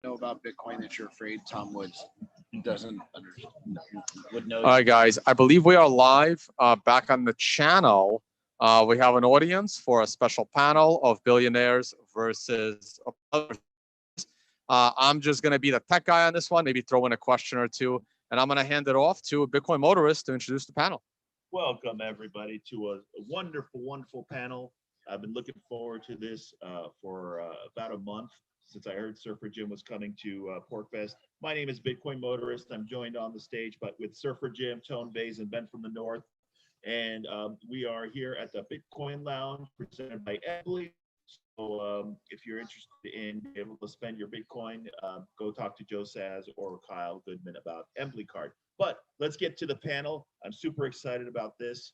know about Bitcoin that you're afraid Tom Woods doesn't understand, would know? All right, guys. I believe we are live back on the channel. We have an audience for a special panel of billionaires versus others. I'm just going to be the tech guy on this one, maybe throw in a question or two, and I'm going to hand it off to Bitcoin Motorist to introduce the panel. Welcome, everybody, to a wonderful, wonderful panel. I've been looking forward to this for about a month since I heard Surfer Jim was coming to PorcFest. My name is Bitcoin Motorist. I'm joined on the stage with Surfer Jim, Tone Vays, and Ben from the North. And we are here at the Bitcoin Lounge presented by Emily. So if you're interested in being able to spend your Bitcoin, go talk to Joe Saz or Kyle Goodman about Emily Card. But let's get to the panel. I'm super excited about this.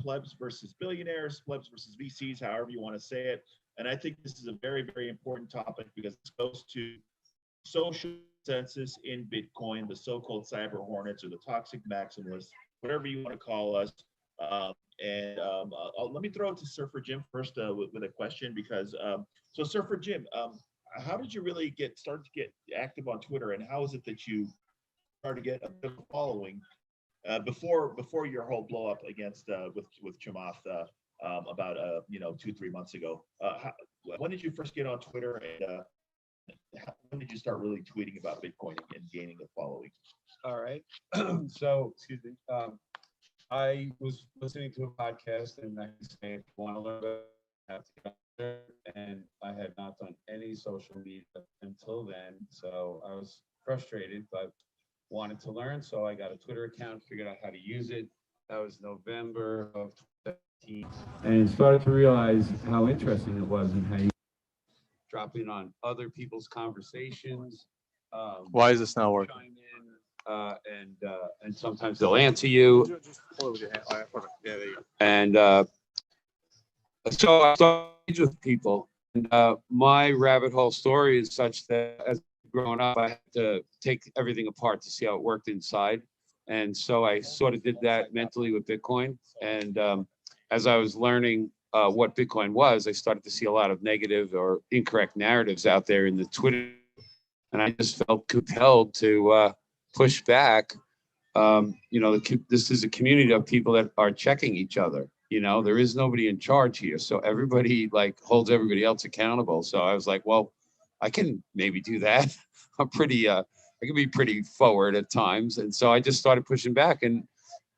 Plebs versus billionaires, plebs versus VCs, however you want to say it. And I think this is a very, very important topic because it goes to social consensus in Bitcoin, the so-called cyber hornets or the toxic maximalists, whatever you want to call us. Let me throw it to Surfer Jim first with a question because, so Surfer Jim, how did you really start to get active on Twitter, and how is it that you started to get a bit of a following before your whole blow up against with Chamath about 2-3 months ago? When did you first get on Twitter, and when did you start really tweeting about Bitcoin and gaining a following? All right. So, excuse me. I was listening to a podcast, and I say, if you want to learn about it, you have to get on there. And I had not done any social media until then, so I was frustrated, but wanted to learn. So I got a Twitter account, figured out how to use it. That was November of 2017, and started to realize how interesting it was and how you drop in on other people's conversations. Why is this not working? Chime in, and sometimes they'll answer you. And so I started with people. And my rabbit hole story is such that as growing up, I had to take everything apart to see how it worked inside. And so I sort of did that mentally with Bitcoin. And as I was learning what Bitcoin was, I started to see a lot of negative or incorrect narratives out there in the Twitter. And I just felt compelled to push back. This is a community of people that are checking each other. There is nobody in charge here. So everybody holds everybody else accountable. So I was like, well, I can maybe do that. I can be pretty forward at times. And so I just started pushing back, and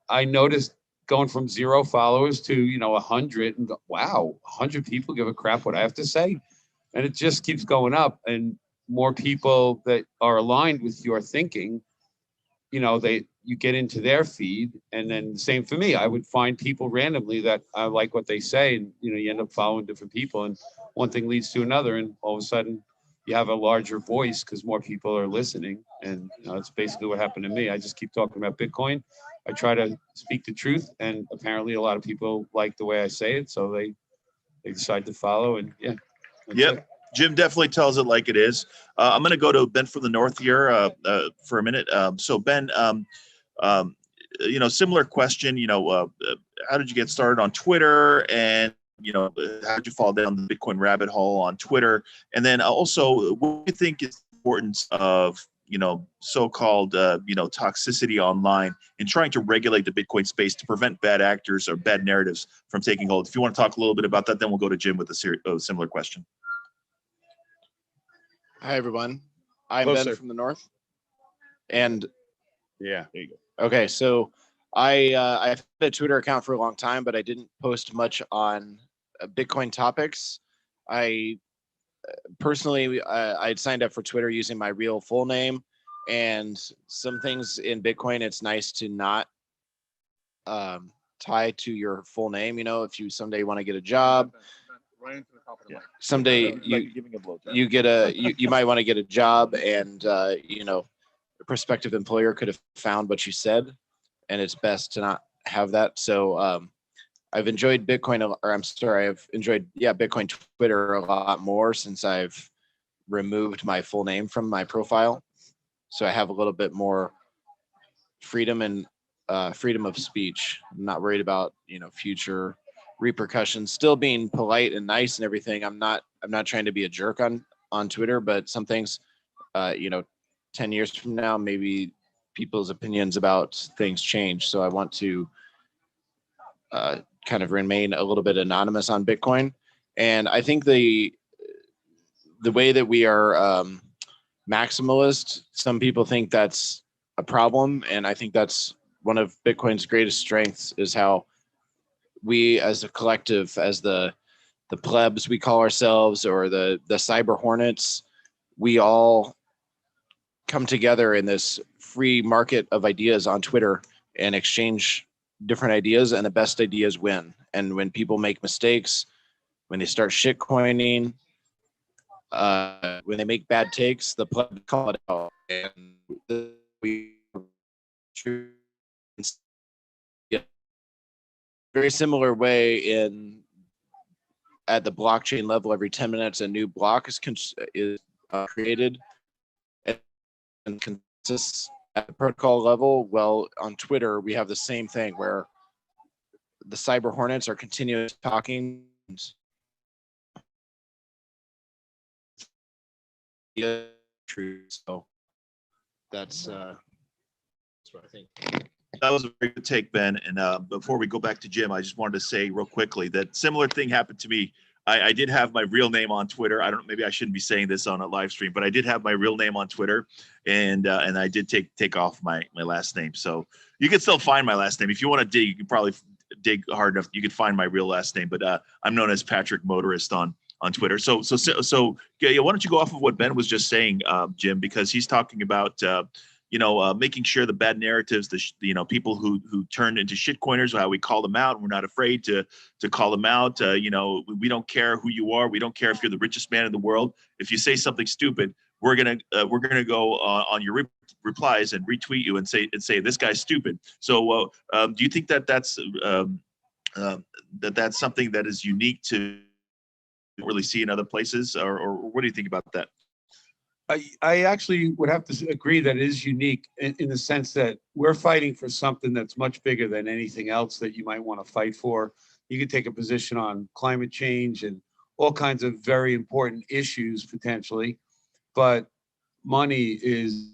I noticed going from 0 followers to, 100, and wow, 100 people give a crap what I have to say. And it just keeps going up, and more people that are aligned with your thinking, you get into their feed. And then the same for me. I would find people randomly that I like what they say, and you end up following different people, and one thing leads to another, and all of a sudden you have a larger voice because more people are listening. And that's basically what happened to me. I just keep talking about Bitcoin. I try to speak the truth, and apparently a lot of people like the way I say it, so they decide to follow. And yeah. Yep. Jim definitely tells it like it is. I'm going to go to Ben from the North here for a minute. So Ben, similar question. How did you get started on Twitter, and how did you fall down the Bitcoin rabbit hole on Twitter? And then also, what do you think is the importance of so-called toxicity online in trying to regulate the Bitcoin space to prevent bad actors or bad narratives from taking hold? If you want to talk a little bit about that, then we'll go to Jim with a similar question. Hi, everyone. I'm Closer. Ben from the North. And Yeah, there you go. okay, so I've had a Twitter account for a long time, but I didn't post much on Bitcoin topics. I personally, I'd signed up for Twitter using my real full name, and some things in Bitcoin, it's nice to not tie to your full name. If you someday want to get a job, someday you might want to get a job, and a prospective employer could have found what you said, and it's best to not have that. So I've enjoyed Bitcoin, I've enjoyed Bitcoin Twitter a lot more since I've removed my full name from my profile. So I have a little bit more freedom and freedom of speech. I'm not worried about future repercussions. Still being polite and nice and everything. I'm not trying to be a jerk on Twitter, but some things you know, 10 years from now, maybe people's opinions about things change. So I want to kind of remain a little bit anonymous on Bitcoin. And I think the way that we are maximalist, some people think that's a problem. And I think that's one of Bitcoin's greatest strengths, is how we as a collective, as the plebs we call ourselves, or the cyber hornets, we all come together in this free market of ideas on Twitter and exchange different ideas, and the best ideas win. And when people make mistakes, when they start shitcoining, when they make bad takes, the plebs call it out. And we very similar way at the blockchain level, every 10 minutes a new block is created and consists at the protocol level. Well, on Twitter, we have the same thing, where the cyber hornets are continuously talking. Yeah, true. So that's what I think. That was a very good take, Ben. And before we go back to Jim, I just wanted to say real quickly that similar thing happened to me. I did have my real name on Twitter. I don't, maybe I shouldn't be saying this on a live stream, but I did have my real name on Twitter, and I did take off my last name. So you can still find my last name if you want to dig. You can probably dig hard enough. You can find my real last name, but I'm known as Patrick Motorist on Twitter. So yeah, why don't you go off of what Ben was just saying, Jim, because he's talking about making sure the bad narratives, people who turned into shitcoiners, how we call them out. We're not afraid to call them out. We don't care who you are. We don't care if you're the richest man in the world. If you say something stupid, we're gonna go on your replies and retweet you and say this guy's stupid. So do you think that's that's something that is unique to really see in other places, or what do you think about that? I actually would have to agree that it is unique in the sense that we're fighting for something that's much bigger than anything else that you might want to fight for. You could take a position on climate change and all kinds of very important issues potentially, but money is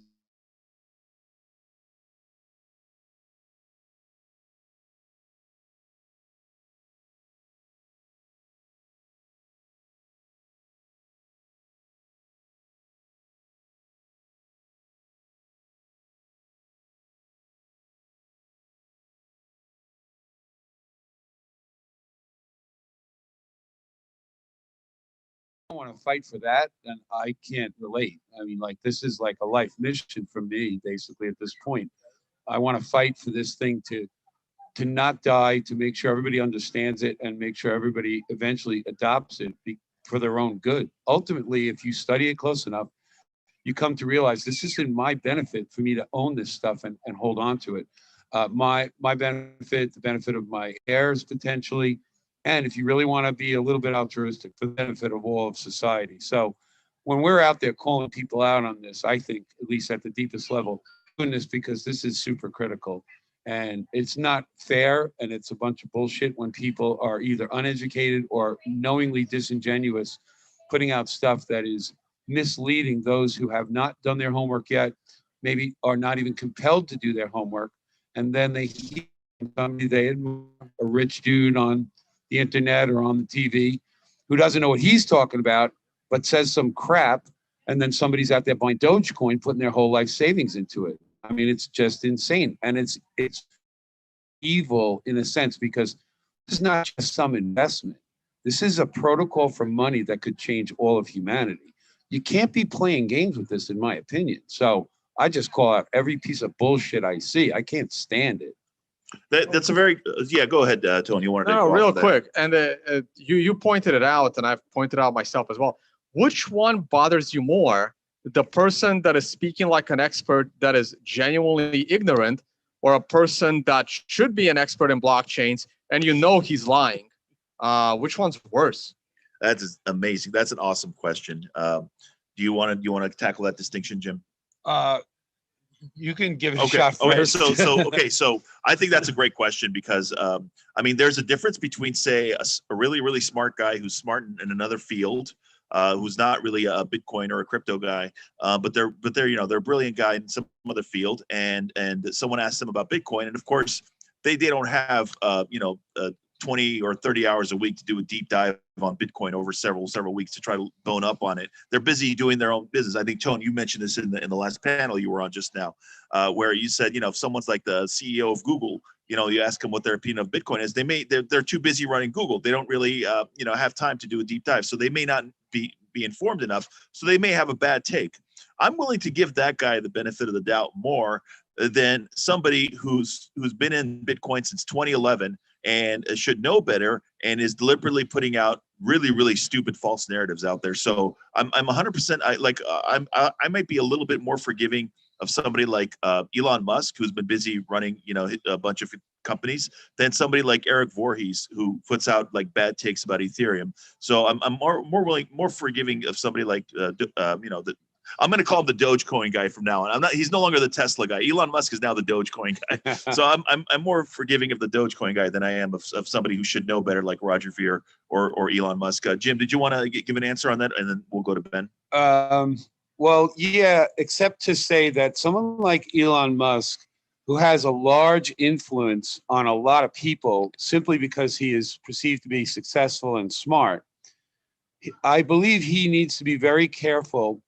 want to fight for that, then I can't relate. I mean, like, this is like a life mission for me, basically, at this point. I want to fight for this thing to not die, to make sure everybody understands it and make sure everybody eventually adopts it for their own good. Ultimately, if you study it close enough, you come to realize this is in my benefit for me to own this stuff and hold on to it. My benefit, the benefit of my heirs potentially, and if you really want to be a little bit altruistic, for the benefit of all of society. So when we're out there calling people out on this, I think, at least at the deepest level, doing this because this is super critical. And it's not fair, and it's a bunch of bullshit when people are either uneducated or knowingly disingenuous, putting out stuff that is misleading those who have not done their homework yet, maybe are not even compelled to do their homework. And then they hear somebody they admire, a rich dude on the internet or on the TV, who doesn't know what he's talking about, but says some crap. And then somebody's out there buying Dogecoin, putting their whole life savings into it. I mean, it's just insane. And it's evil in a sense, because this is not just some investment. This is a protocol for money that could change all of humanity. You can't be playing games with this, in my opinion. So I just call out every piece of bullshit I see. I can't stand it. That's a very yeah. Go ahead, Tony. You wanted to No, go real off of quick, and you pointed it out, and I've pointed out myself as well. Which one bothers you more? The person that is speaking like an expert that is genuinely ignorant, or a person that should be an expert in blockchains and he's lying? Which one's worse? That's amazing. That's an awesome question. Do you want to tackle that distinction, Jim? You can give it a Okay. shot first. So I think that's a great question, because I mean, there's a difference between, say, a really, really smart guy who's smart in another field, who's not really a Bitcoin or a crypto guy, but they're they're a brilliant guy in some other field, and someone asked them about Bitcoin, and of course they don't have 20 or 30 hours a week to do a deep dive on Bitcoin over several weeks to try to bone up on it. They're busy doing their own business. I think, Tone, you mentioned this in the last panel you were on just now, where you said, if someone's like the CEO of Google, you ask them what their opinion of Bitcoin is, they're too busy running Google. They don't really have time to do a deep dive, so they may not be informed enough. So they may have a bad take. I'm willing to give that guy the benefit of the doubt more than somebody who's been in Bitcoin since 2011 and should know better and is deliberately putting out really stupid false narratives out there. So I'm 100%. I might be a little bit more forgiving of somebody like Elon Musk, who's been busy running a bunch of companies, than somebody like Eric Voorhees, who puts out like bad takes about Ethereum. So I'm more forgiving of somebody like I'm going to call him the Dogecoin guy from now on. He's no longer the Tesla guy. Elon Musk is now the Dogecoin guy. So I'm more forgiving of the Dogecoin guy than I am of somebody who should know better, like Roger Ver or Elon Musk. Jim, did you want to give an answer on that? And then we'll go to Ben. Well, yeah, except to say that someone like Elon Musk, who has a large influence on a lot of people simply because he is perceived to be successful and smart, I believe he needs to be very careful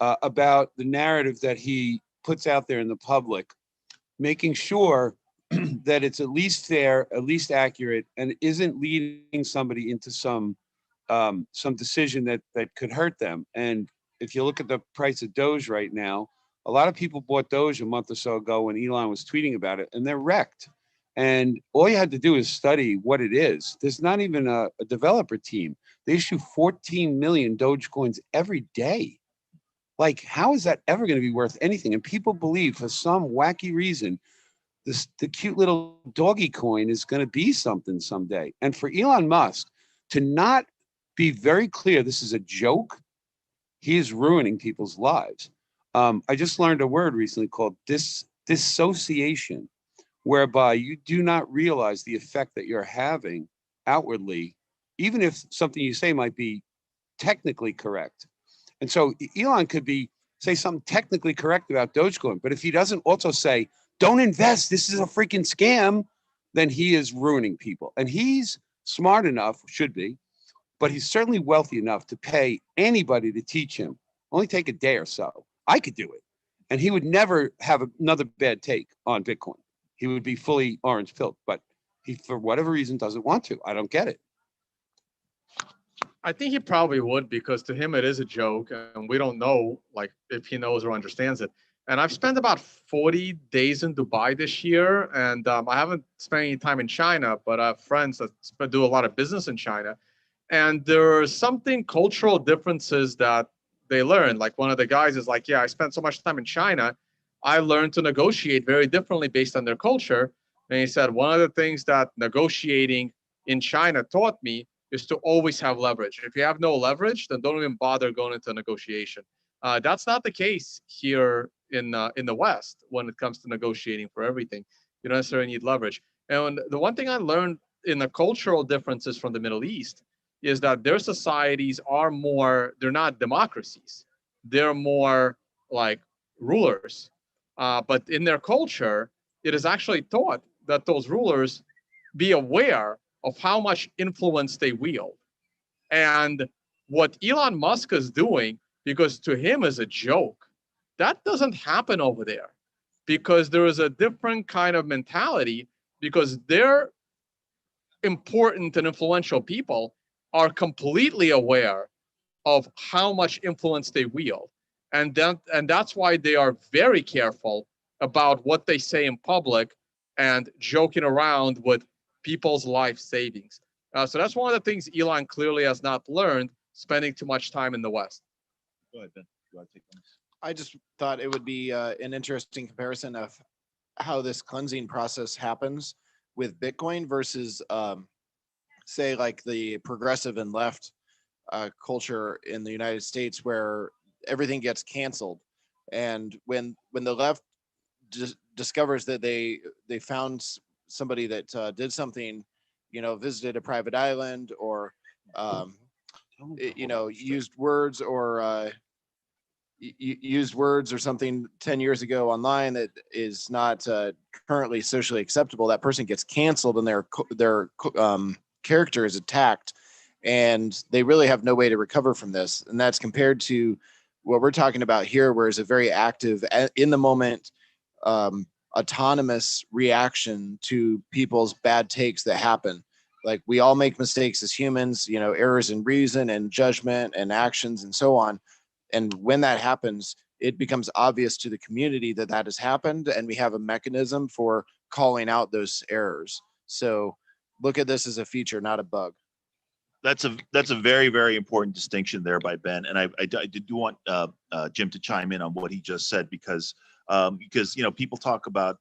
about the narrative that he puts out there in the public, making sure that it's at least fair, at least accurate, and isn't leading somebody into some decision that could hurt them. And if you look at the price of Doge right now, a lot of people bought Doge a month or so ago when Elon was tweeting about it, and they're wrecked. And all you had to do is study what it is. There's not even a developer team. They issue 14 million Dogecoins every day. Like, how is that ever going to be worth anything? And people believe for some wacky reason, the cute little doggy coin is going to be something someday. And for Elon Musk to not be very clear, this is a joke, he is ruining people's lives. I just learned a word recently called dissociation, whereby you do not realize the effect that you're having outwardly, even if something you say might be technically correct. And so Elon could say something technically correct about Dogecoin, but if he doesn't also say, don't invest, this is a freaking scam, then he is ruining people. And he's smart enough, should be, but he's certainly wealthy enough to pay anybody to teach him. Only take a day or so. I could do it. And he would never have another bad take on Bitcoin. He would be fully orange pilled, but he, for whatever reason, doesn't want to. I don't get it. I think he probably would, because to him it is a joke, and we don't know like if he knows or understands it. And I've spent about 40 days in Dubai this year, and I haven't spent any time in China, but I have friends that do a lot of business in China. And there are something cultural differences that they learn. Like one of the guys is like, yeah, I spent so much time in China, I learned to negotiate very differently based on their culture. And he said, one of the things that negotiating in China taught me is to always have leverage. If you have no leverage, then don't even bother going into negotiation. That's not the case here in the West when it comes to negotiating for everything. You don't necessarily need leverage. And the one thing I learned in the cultural differences from the Middle East is that their societies are more, they're not democracies. They're more like rulers. But in their culture, it is actually taught that those rulers be aware of how much influence they wield. And what Elon Musk is doing, because to him is a joke, that doesn't happen over there, because there is a different kind of mentality, because they're important and influential people are completely aware of how much influence they wield. And that's why they are very careful about what they say in public and joking around with people's life savings. So that's one of the things Elon clearly has not learned, spending too much time in the West. Go ahead, Ben. You want to take this? I just thought it would be an interesting comparison of how this cleansing process happens with Bitcoin versus, say, like the progressive and left culture in the United States, where everything gets canceled. And when the left discovers that they found somebody that did something, visited a private island or used words or used words or something 10 years ago online that is not currently socially acceptable, that person gets canceled and their character is attacked, and they really have no way to recover from this. And that's compared to what we're talking about here, where it's a very active, in the moment, autonomous reaction to people's bad takes that happen. Like, we all make mistakes as humans, errors in reason and judgment and actions and so on. And when that happens, it becomes obvious to the community that that has happened, and we have a mechanism for calling out those errors. So look at this as a feature, not a bug. That's a very, very important distinction there by Ben. And I do want Jim to chime in on what he just said, because people talk about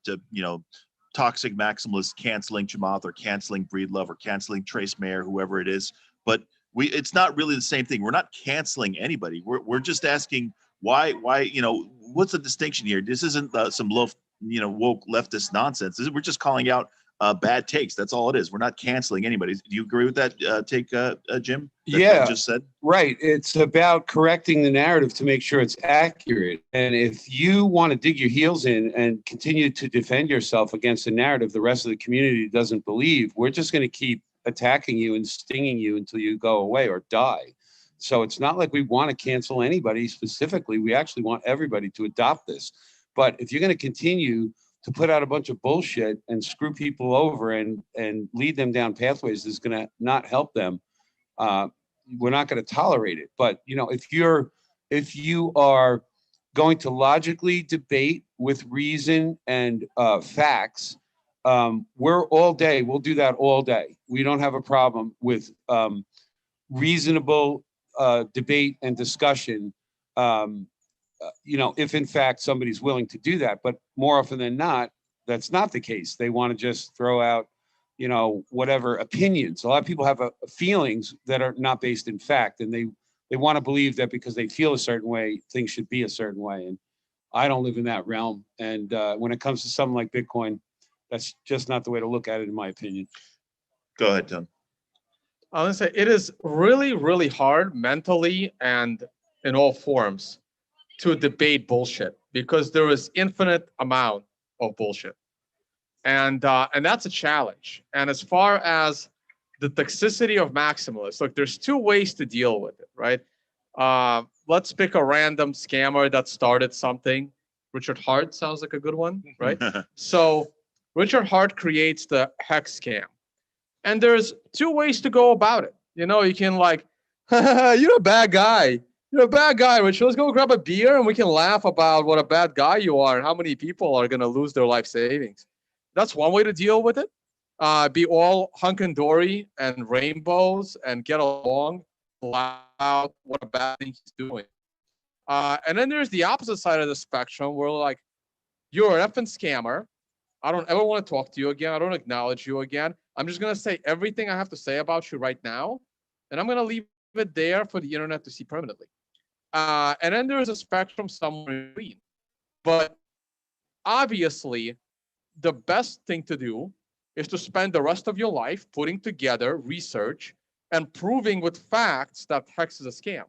toxic maximalists canceling Chamath or canceling Breedlove or canceling Trace Mayer, whoever it is, but it's not really the same thing. We're not canceling anybody. We're just asking why what's the distinction here? This isn't some woke leftist nonsense. We're just calling out bad takes. That's all it is. We're not canceling anybody. Do you agree with that take, Jim? Yeah, just said. Right. It's about correcting the narrative to make sure it's accurate. And if you want to dig your heels in and continue to defend yourself against a narrative the rest of the community doesn't believe, we're just going to keep attacking you and stinging you until you go away or die. So it's not like we want to cancel anybody specifically. We actually want everybody to adopt this. But if you're going to continue to put out a bunch of bullshit and screw people over and lead them down pathways that's going to not help them, we're not going to tolerate it. But if you are going to logically debate with reason and facts, we're all day. We'll do that all day. We don't have a problem with reasonable debate and discussion. If in fact somebody's willing to do that, but more often than not, that's not the case. They want to just throw out, whatever opinions. A lot of people have feelings that are not based in fact, and they want to believe that because they feel a certain way, things should be a certain way. And I don't live in that realm. And when it comes to something like Bitcoin, that's just not the way to look at it, in my opinion. Go ahead, Tom. I want to say it is really, really hard mentally and in all forms to debate bullshit, because there is infinite amount of bullshit, and that's a challenge. And as far as the toxicity of maximalists, look, there's two ways to deal with it, right? Let's pick a random scammer that started something. Richard Hart sounds like a good one, right? So Richard Hart creates the hex scam, and there's two ways to go about it. You can you're a bad guy. You're a bad guy, Rich. Let's go grab a beer and we can laugh about what a bad guy you are and how many people are going to lose their life savings. That's one way to deal with it. Be all hunky-dory and rainbows and get along, laugh out what a bad thing he's doing. And then there's the opposite side of the spectrum where you're an effing scammer. I don't ever want to talk to you again. I don't acknowledge you again. I'm just going to say everything I have to say about you right now, and I'm going to leave it there for the internet to see permanently. And then there's a spectrum somewhere in between. But obviously, the best thing to do is to spend the rest of your life putting together research and proving with facts that Hex is a scam.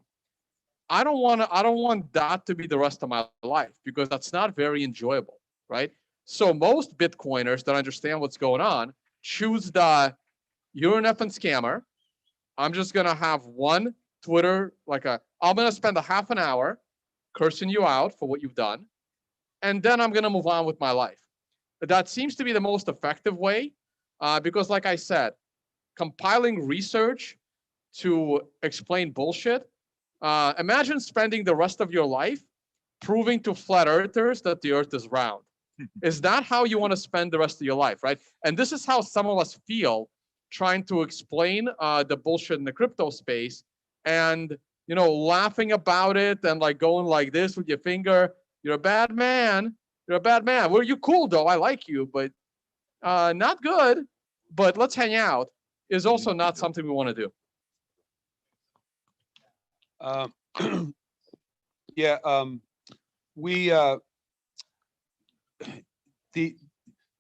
I don't want that to be the rest of my life, because that's not very enjoyable, right? So most Bitcoiners that understand what's going on choose you're an effing scammer. I'm just going to have one Twitter, I'm going to spend a half an hour cursing you out for what you've done, and then I'm going to move on with my life. That seems to be the most effective way, because like I said, compiling research to explain bullshit, imagine spending the rest of your life proving to flat earthers that the earth is round. Is that how you want to spend the rest of your life, right? And this is how some of us feel trying to explain the bullshit in the crypto space, and laughing about it and going like this with your finger. You're a bad man. You're a bad man. Well, you're cool though. I like you, but not good. But let's hang out is also not something we want to do.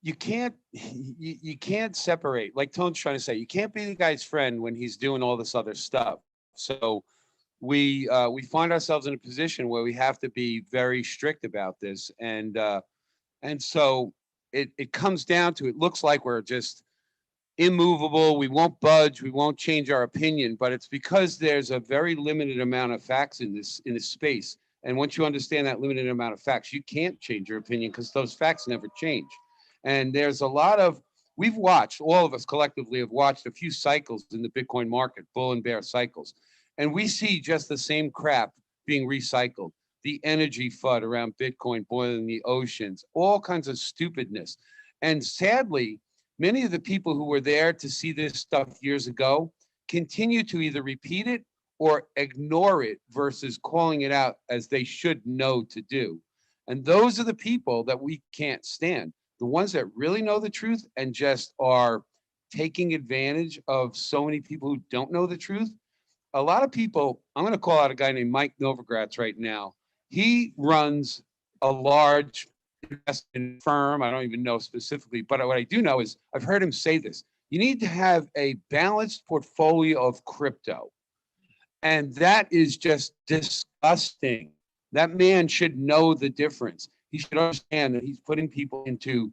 You can't separate, like Tone's trying to say, you can't be the guy's friend when he's doing all this other stuff. So we find ourselves in a position where we have to be very strict about this, and so it comes down to, it looks like we're just immovable. We won't budge. We won't change our opinion, but it's because there's a very limited amount of facts in this space. And once you understand that limited amount of facts, you can't change your opinion because those facts never change. And there's a lot of, we've watched, all of us collectively have watched a few cycles in the Bitcoin market, bull and bear cycles. And we see just the same crap being recycled. The energy FUD around Bitcoin boiling the oceans, all kinds of stupidness. And sadly, many of the people who were there to see this stuff years ago continue to either repeat it or ignore it versus calling it out as they should know to do. And those are the people that we can't stand. The ones that really know the truth and just are taking advantage of so many people who don't know the truth. A lot of people, I'm going to call out a guy named Mike Novogratz right now. He runs a large investment firm. I don't even know specifically, but what I do know is I've heard him say this. You need to have a balanced portfolio of crypto. And that is just disgusting. That man should know the difference. He should understand that he's putting people into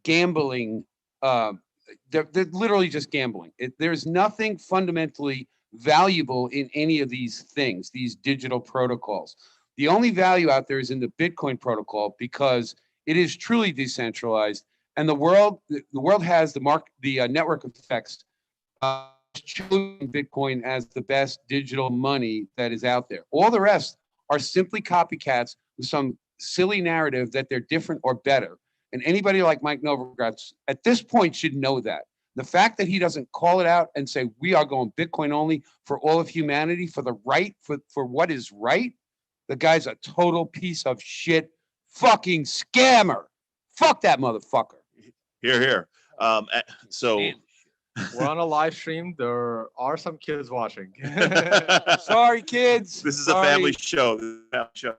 gambling. They're literally just gambling. There's nothing fundamentally valuable in any of these things, these digital protocols. The only value out there is in the Bitcoin protocol because it is truly decentralized, and the world has the network effects. Choosing Bitcoin as the best digital money that is out there. All the rest are simply copycats with some silly narrative that they're different or better. And anybody like Mike Novogratz at this point should know that. The fact that he doesn't call it out and say, we are going Bitcoin only for all of humanity, for the right, for what is right, the guy's a total piece of shit fucking scammer. Fuck that motherfucker. Here, here. So we're on a live stream. There are some kids watching. Sorry, kids. This is Sorry. a family show. This is a family show.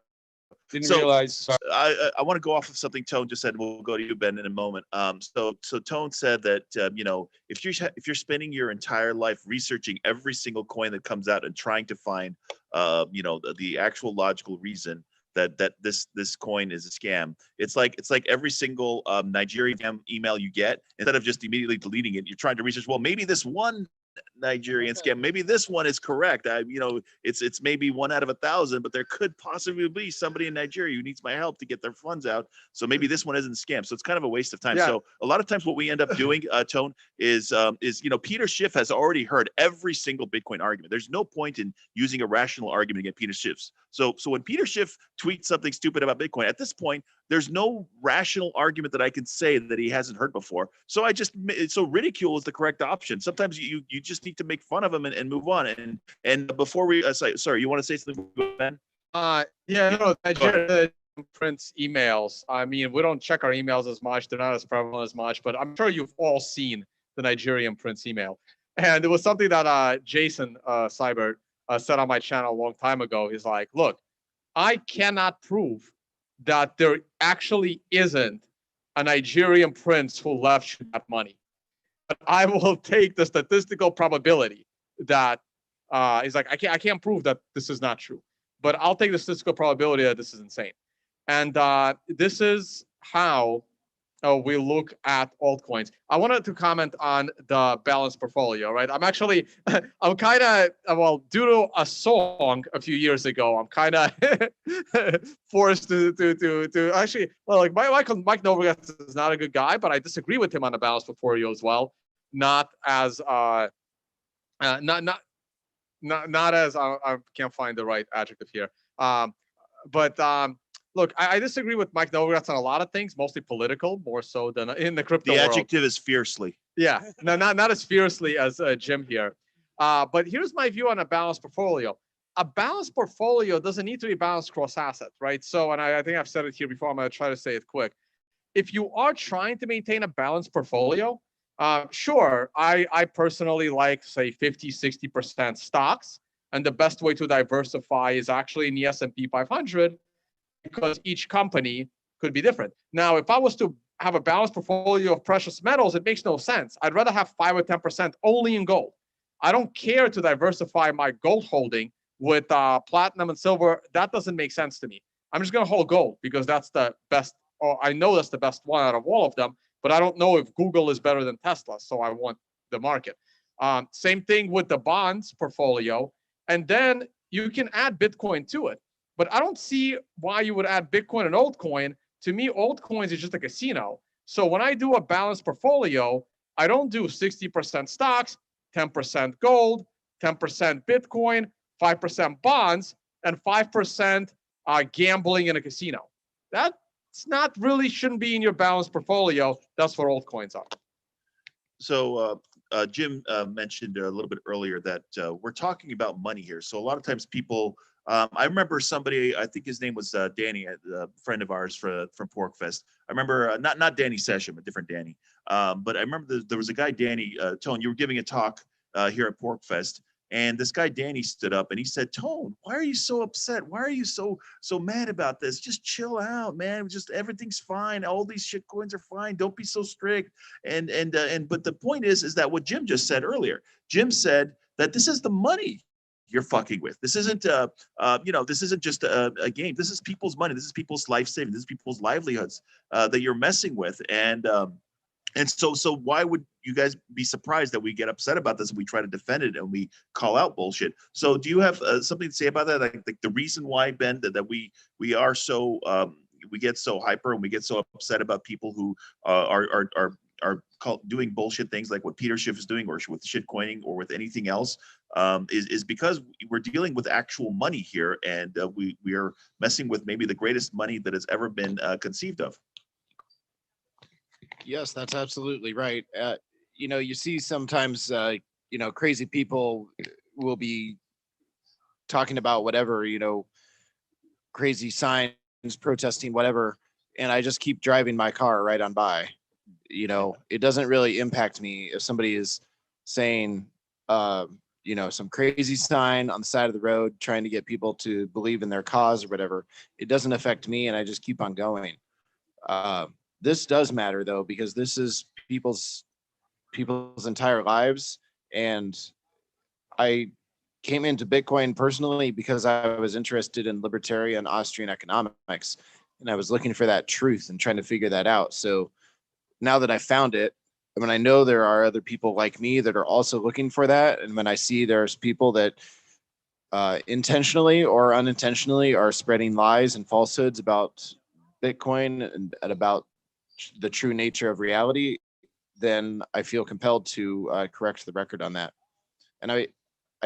Didn't realize. Sorry. I want to go off of something Tone just said. We'll go to you, Ben, in a moment. So Tone said that if you're spending your entire life researching every single coin that comes out and trying to find the actual logical reason that this coin is a scam, it's like every single Nigerian email you get, instead of just immediately deleting it, you're trying to research. Well, maybe this one Nigerian scam, maybe this one is correct. It's maybe 1 out of 1,000, but there could possibly be somebody in Nigeria who needs my help to get their funds out. So maybe this one isn't a scam. So it's kind of a waste of time. Yeah. So a lot of times what we end up doing, Tone, is Peter Schiff has already heard every single Bitcoin argument. There's no point in using a rational argument against Peter Schiff's. So when Peter Schiff tweets something stupid about Bitcoin, at this point, there's no rational argument that I can say that he hasn't heard before. So ridicule is the correct option. Sometimes you just need to make fun of him and move on. And before we, sorry, you want to say something, Ben? Nigeria prints emails. I mean, we don't check our emails as much. They're not as prevalent as much, but I'm sure you've all seen the Nigerian prince email. And it was something that Jason Seibert said on my channel a long time ago. He's like, look, I cannot prove that there actually isn't a Nigerian prince who left you that money. But I will take the statistical probability that he's like, I can't prove that this is not true, but I'll take the statistical probability that this is insane. And this is how we look at altcoins. I wanted to comment on the balanced portfolio, right? I'm actually, I'm kind of, due to a song a few years ago, I'm kind of forced to actually, Mike Novogratz is not a good guy, but I disagree with him on the balanced portfolio as well. Not as, not as, I can't find the right adjective here. Look, I disagree with Mike Novogratz on a lot of things, mostly political, more so than in the crypto world. The adjective is fiercely. Yeah, no, not as fiercely as Jim here. But here's my view on a balanced portfolio. A balanced portfolio doesn't need to be balanced cross assets, right? So, and I think I've said it here before, I'm going to try to say it quick. If you are trying to maintain a balanced portfolio, sure, I personally like, say, 50, 60% stocks. And the best way to diversify is actually in the S&P 500, because each company could be different. Now, if I was to have a balanced portfolio of precious metals, it makes no sense. I'd rather have 5 or 10% only in gold. I don't care to diversify my gold holding with platinum and silver. That doesn't make sense to me. I'm just going to hold gold because that's the best, or I know that's the best one out of all of them, but I don't know if Google is better than Tesla. So I want the market. Same thing with the bonds portfolio. And then you can add Bitcoin to it. But I don't see why you would add Bitcoin and altcoin. To me, altcoins is just a casino. So when I do a balanced portfolio, I don't do 60% stocks, 10% gold, 10% Bitcoin, 5% bonds, and 5% gambling in a casino. That's not really shouldn't be in your balanced portfolio. That's what altcoins are. So Jim mentioned a little bit earlier that we're talking about money here. So a lot of times people, I remember somebody, I think his name was Danny, a friend of ours from PorkFest. I remember not Danny Session, but different Danny. But I remember there was a guy, Danny, Tone, you were giving a talk here at PorkFest. And this guy, Danny, stood up and he said, Tone, why are you so upset? Why are you so mad about this? Just chill out, man. Just everything's fine. All these shit coins are fine. Don't be so strict. But the point is that what Jim just said earlier, Jim said that this is the money you're fucking with. This isn't, this isn't just a game. This is people's money. This is people's life savings. This is people's livelihoods that you're messing with. And so why would you guys be surprised that we get upset about this and we try to defend it and we call out bullshit? So do you have something to say about that? Like the reason why, Ben, that we are so we get so hyper and we get so upset about people who are doing bullshit things like what Peter Schiff is doing, or with shit coining, or with anything else, is because we're dealing with actual money here, and we are messing with maybe the greatest money that has ever been conceived of. Yes, that's absolutely right. You see sometimes, crazy people will be talking about whatever, crazy signs, protesting, whatever. And I just keep driving my car right on by. It doesn't really impact me if somebody is saying, some crazy sign on the side of the road, trying to get people to believe in their cause or whatever. It doesn't affect me, and I just keep on going. This does matter though, because this is people's entire lives. And I came into Bitcoin personally because I was interested in libertarian Austrian economics, and I was looking for that truth and trying to figure that out. So now that I found it, and when I know there are other people like me that are also looking for that, and when I see there's people that intentionally or unintentionally are spreading lies and falsehoods about Bitcoin and about the true nature of reality, then I feel compelled to correct the record on that. And I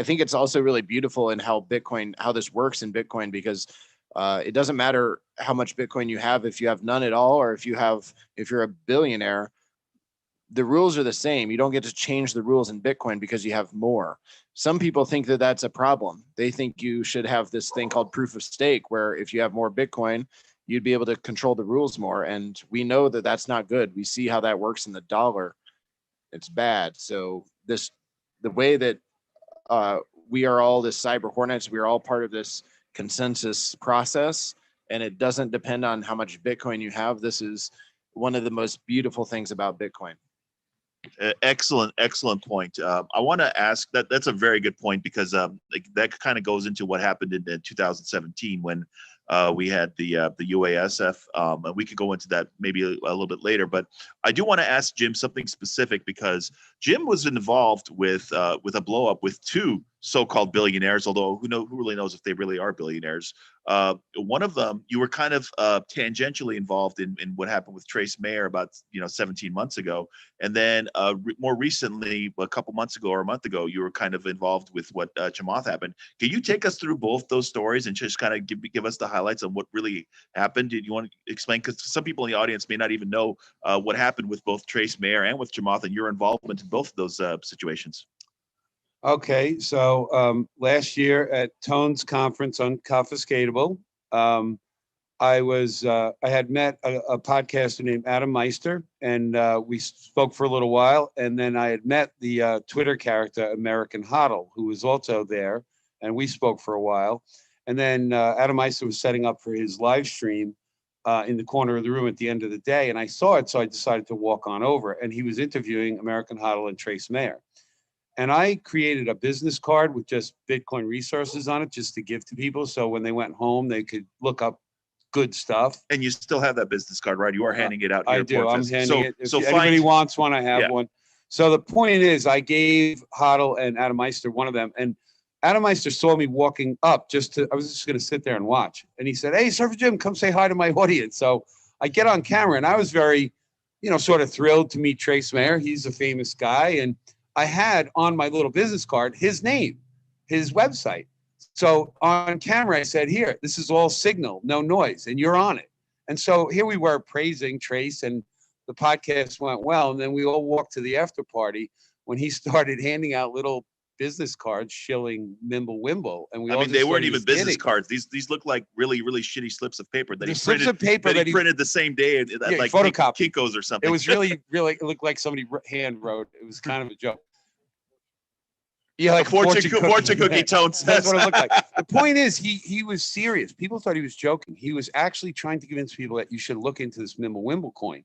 think it's also really beautiful in how this works in Bitcoin, because it doesn't matter how much Bitcoin you have if you have none at all, or if you're a billionaire. The rules are the same. You don't get to change the rules in Bitcoin because you have more. Some people think that that's a problem. They think you should have this thing called proof of stake, where if you have more Bitcoin, you'd be able to control the rules more. And we know that that's not good. We see how that works in the dollar. It's bad. So the way that we are all this cyber hornets, we are all part of this consensus process, and it doesn't depend on how much Bitcoin you have. This is one of the most beautiful things about Bitcoin. Excellent point. I want to ask that's a very good point, because that kind of goes into what happened in 2017 when we had the UASF. And we could go into that maybe a little bit later, but I do want to ask Jim something specific, because Jim was involved with a blow up with two so-called billionaires, although who really knows if they really are billionaires. One of them, you were kind of tangentially involved in what happened with Trace Mayer about 17 months ago, and then more recently, a couple months ago or a month ago, you were kind of involved with what Chamath happened. Can you take us through both those stories and just kind of give us the highlights on what really happened? Did you want to explain? Because some people in the audience may not even know what happened with both Trace Mayer and with Chamath, and your involvement in both of those situations. Okay, so last year at Tone's conference on Confiscatable, I had met a podcaster named Adam Meister, and we spoke for a little while, and then I had met the Twitter character American Hodl, who was also there, and we spoke for a while. And then Adam Meister was setting up for his live stream in the corner of the room at the end of the day, and I saw it, so I decided to walk on over, and he was interviewing American Hodl and Trace Mayer. And I created a business card with just Bitcoin resources on it just to give to people. So when they went home, they could look up good stuff. And you still have that business card, right? You are handing it out here I at do. I'm Porkfest. handing it. If So anybody wants one, I have Yeah. one. So the point is, I gave Hodl and Adam Meister one of them. And Adam Meister saw me walking up I was just going to sit there and watch. And he said, "Hey, Surfer Jim, come say hi to my audience." So I get on camera and I was very, sort of thrilled to meet Trace Mayer. He's a famous guy. And I had on my little business card his name, his website. So on camera, I said, "Here, this is all signal, no noise, and you're on it." And so here we were praising Trace, and the podcast went well. And then we all walked to the after party when he started handing out little business cards shilling Mimble Wimble. And they weren't even business cards. These look like really, really shitty slips of paper that he printed the same day, like photocopied. Kinko's or something. It was really, really, it looked like somebody hand wrote. It was kind of a joke. Yeah, like fortune cookie tone says. That's what it looked like. The point is, he was serious. People thought he was joking. He was actually trying to convince people that you should look into this Mimble Wimble coin.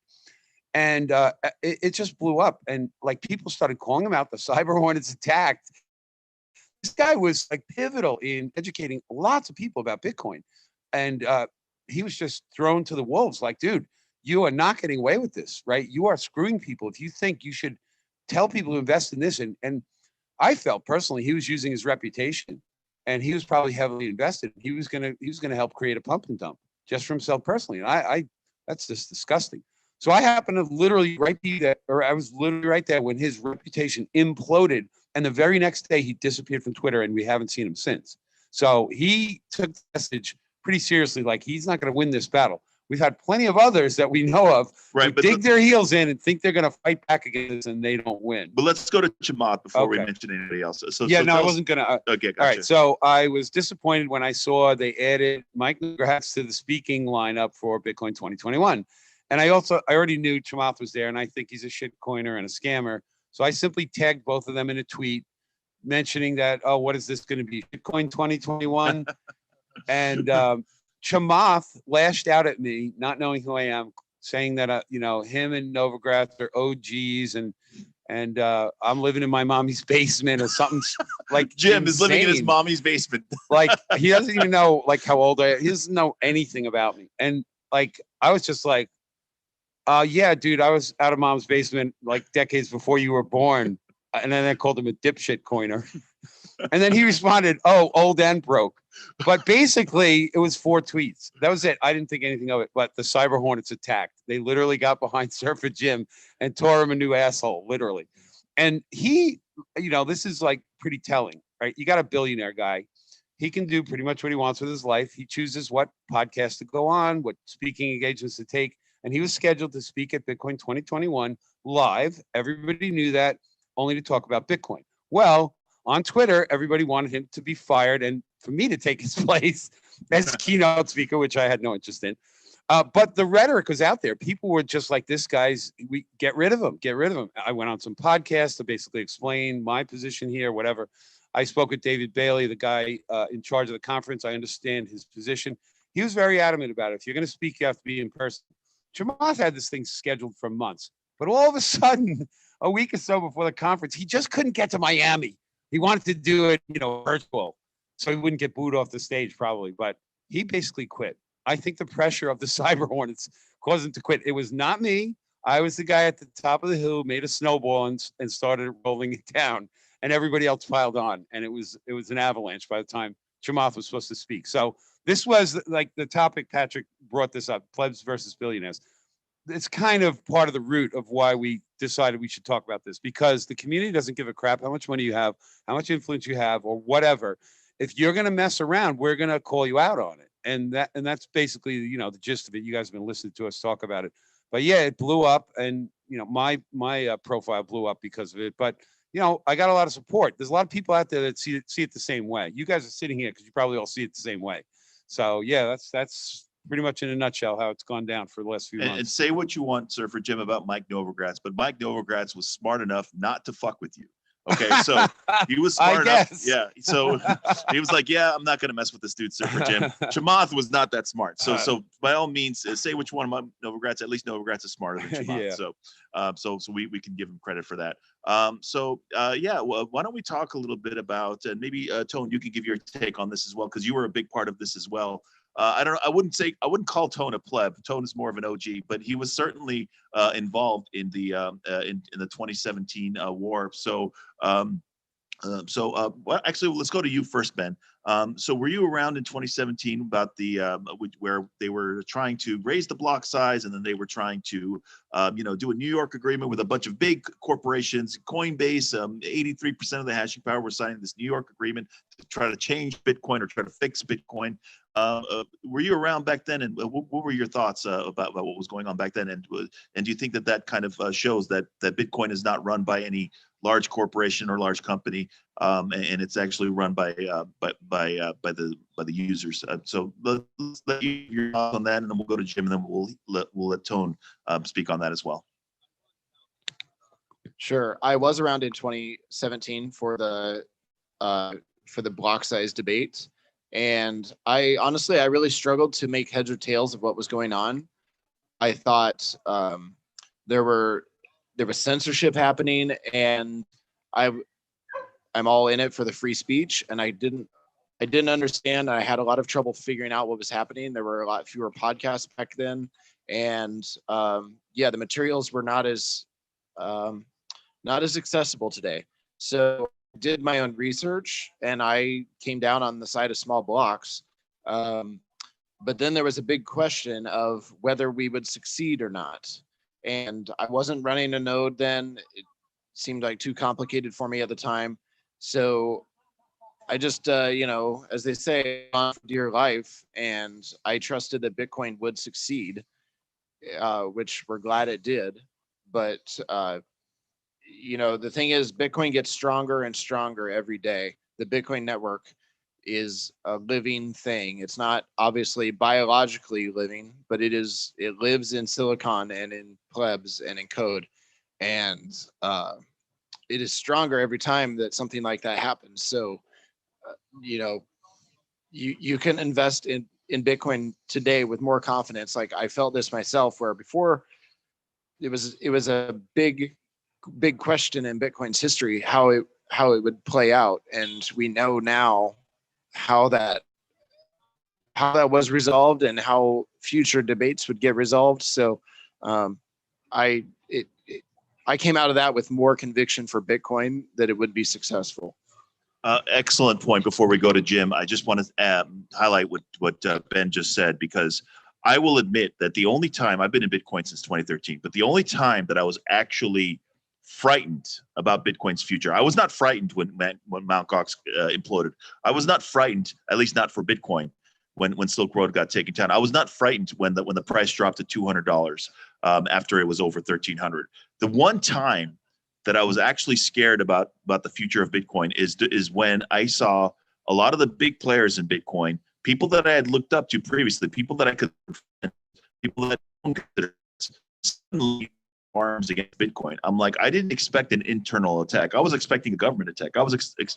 And it just blew up. And like people started calling him out. The cyber hornets attacked. This guy was like pivotal in educating lots of people about Bitcoin. And he was just thrown to the wolves. Like, dude, you are not getting away with this, right? You are screwing people. If you think you should tell people to invest in this. And I felt personally he was using his reputation, and he was probably heavily invested. He was gonna help create a pump and dump just for himself personally. And I that's just disgusting. So I happened to literally I was literally right there when his reputation imploded. And the very next day he disappeared from Twitter, and we haven't seen him since. So he took the message pretty seriously. Like, he's not going to win this battle. We've had plenty of others that we know of who dig their heels in and think they're going to fight back against us, and they don't win. But let's go to Chamath before we mention anybody else. I wasn't going to. Okay, gotcha. All right. So I was disappointed when I saw they added Mike Novogratz to the speaking lineup for Bitcoin 2021. And I already knew Chamath was there, and I think he's a shit coiner and a scammer. So I simply tagged both of them in a tweet mentioning that, oh, what is this going to be? Bitcoin 2021? And Chamath lashed out at me, not knowing who I am, saying that, him and Novogratz are OGs, and I'm living in my mommy's basement or something like Jim insane. Is living in his mommy's basement. Like, he doesn't even know how old I am. He doesn't know anything about me. And like, I was just like, yeah, dude, I was out of mom's basement like decades before you were born. And then I called him a dipshit coiner. And then he responded, "Oh, old and broke." But basically, it was 4 tweets. That was it. I didn't think anything of it. But the cyber hornets attacked. They literally got behind Surfer Jim and tore him a new asshole, literally. And he, this is like pretty telling, right? You got a billionaire guy. He can do pretty much what he wants with his life. He chooses what podcast to go on, what speaking engagements to take. And he was scheduled to speak at Bitcoin 2021 live. Everybody knew that, only to talk about Bitcoin. Well, on Twitter, everybody wanted him to be fired and for me to take his place as keynote speaker, which I had no interest in. But the rhetoric was out there. People were just like, this guy's, we get rid of him, get rid of him. I went on some podcasts to basically explain my position here, whatever. I spoke with David Bailey, the guy in charge of the conference. I understand his position. He was very adamant about it. If you're going to speak, you have to be in person. Chamath had this thing scheduled for months, but all of a sudden, a week or so before the conference, he just couldn't get to Miami. He wanted to do it, virtual, so he wouldn't get booed off the stage probably, but he basically quit. I think the pressure of the cyber hornets caused him to quit. It was not me. I was the guy at the top of the hill, made a snowball and started rolling it down, and everybody else piled on. And it was an avalanche by the time Chamath was supposed to speak. So this was like the topic. Patrick brought this up, Plebs versus Billionaires. It's kind of part of the root of why we decided we should talk about this, because the community doesn't give a crap how much money you have, how much influence you have, or whatever. If you're going to mess around, we're going to call you out on it. And that's basically, the gist of it. You guys have been listening to us talk about it. But yeah, it blew up, and my profile blew up because of it. But I got a lot of support. There's a lot of people out there that see it the same way. You guys are sitting here because you probably all see it the same way. So yeah, that's pretty much in a nutshell how it's gone down for the last few months. And say what you want, Surfer Jim, about Mike Novogratz, but Mike Novogratz was smart enough not to fuck with you. Okay, so he was I smart enough. guess. Yeah, so he was like, "Yeah, I'm not going to mess with this dude, Surfer Jim." Chamath was not that smart. So by all means, say which one of my Novogratz. At least Novogratz is smarter than Chamath. Yeah. So we can give him credit for that. Yeah, well, why don't we talk a little bit about maybe Tone? You could give your take on this as well because you were a big part of this as well. I don't know. I wouldn't call Tone a pleb. Tone is more of an OG, but he was certainly involved in the 2017 war. Well, actually, let's go to you first, Ben. So were you around in 2017 about where they were trying to raise the block size, and then they were trying to, do a New York agreement with a bunch of big corporations, Coinbase, 83% of the hashing power were signing this New York agreement to try to change Bitcoin or try to fix Bitcoin. Were you around back then, and what were your thoughts about what was going on back then? And do you think that kind of shows that Bitcoin is not run by any large corporation or large company, and it's actually run by the users? So let's let you your thoughts on that, and then we'll go to Jim, and then we'll let Tone speak on that as well. Sure. I was around in 2017 for the block size debate. And I really struggled to make heads or tails of what was going on. I thought there was censorship happening, and I'm all in it for the free speech, and I didn't understand. I had a lot of trouble figuring out what was happening. There were a lot fewer podcasts back then, and the materials were not as accessible today. So did my own research, and I came down on the side of small blocks. But then there was a big question of whether we would succeed or not. And I wasn't running a node then. It seemed like too complicated for me at the time. So I just, as they say, on for dear life. And I trusted that Bitcoin would succeed, which we're glad it did. But the thing is, Bitcoin gets stronger and stronger every day. The Bitcoin network is a living thing. It's not obviously biologically living, but it lives in silicon and in plebs and in code. And it is stronger every time that something like that happens. So, you can invest in Bitcoin today with more confidence. Like I felt this myself, where before it was a big question in Bitcoin's history, how it would play out. And we know now how that was resolved and how future debates would get resolved. So I came out of that with more conviction for Bitcoin that it would be successful. Excellent point. Before we go to Jim, I just want to highlight what Ben just said, because I will admit that the only time I've been in Bitcoin since 2013, but the only time that I was actually frightened about Bitcoin's future. I was not frightened when Mt. Gox imploded. I was not frightened, at least not for Bitcoin, when Silk Road got taken down. I was not frightened when the price dropped to $200 after it was over $1,300. The one time that I was actually scared about the future of Bitcoin is when I saw a lot of the big players in Bitcoin, people that I had looked up to previously, people that I could, people that I don't consider, suddenly arms against Bitcoin. I'm like, I didn't expect an internal attack. I was expecting a government attack.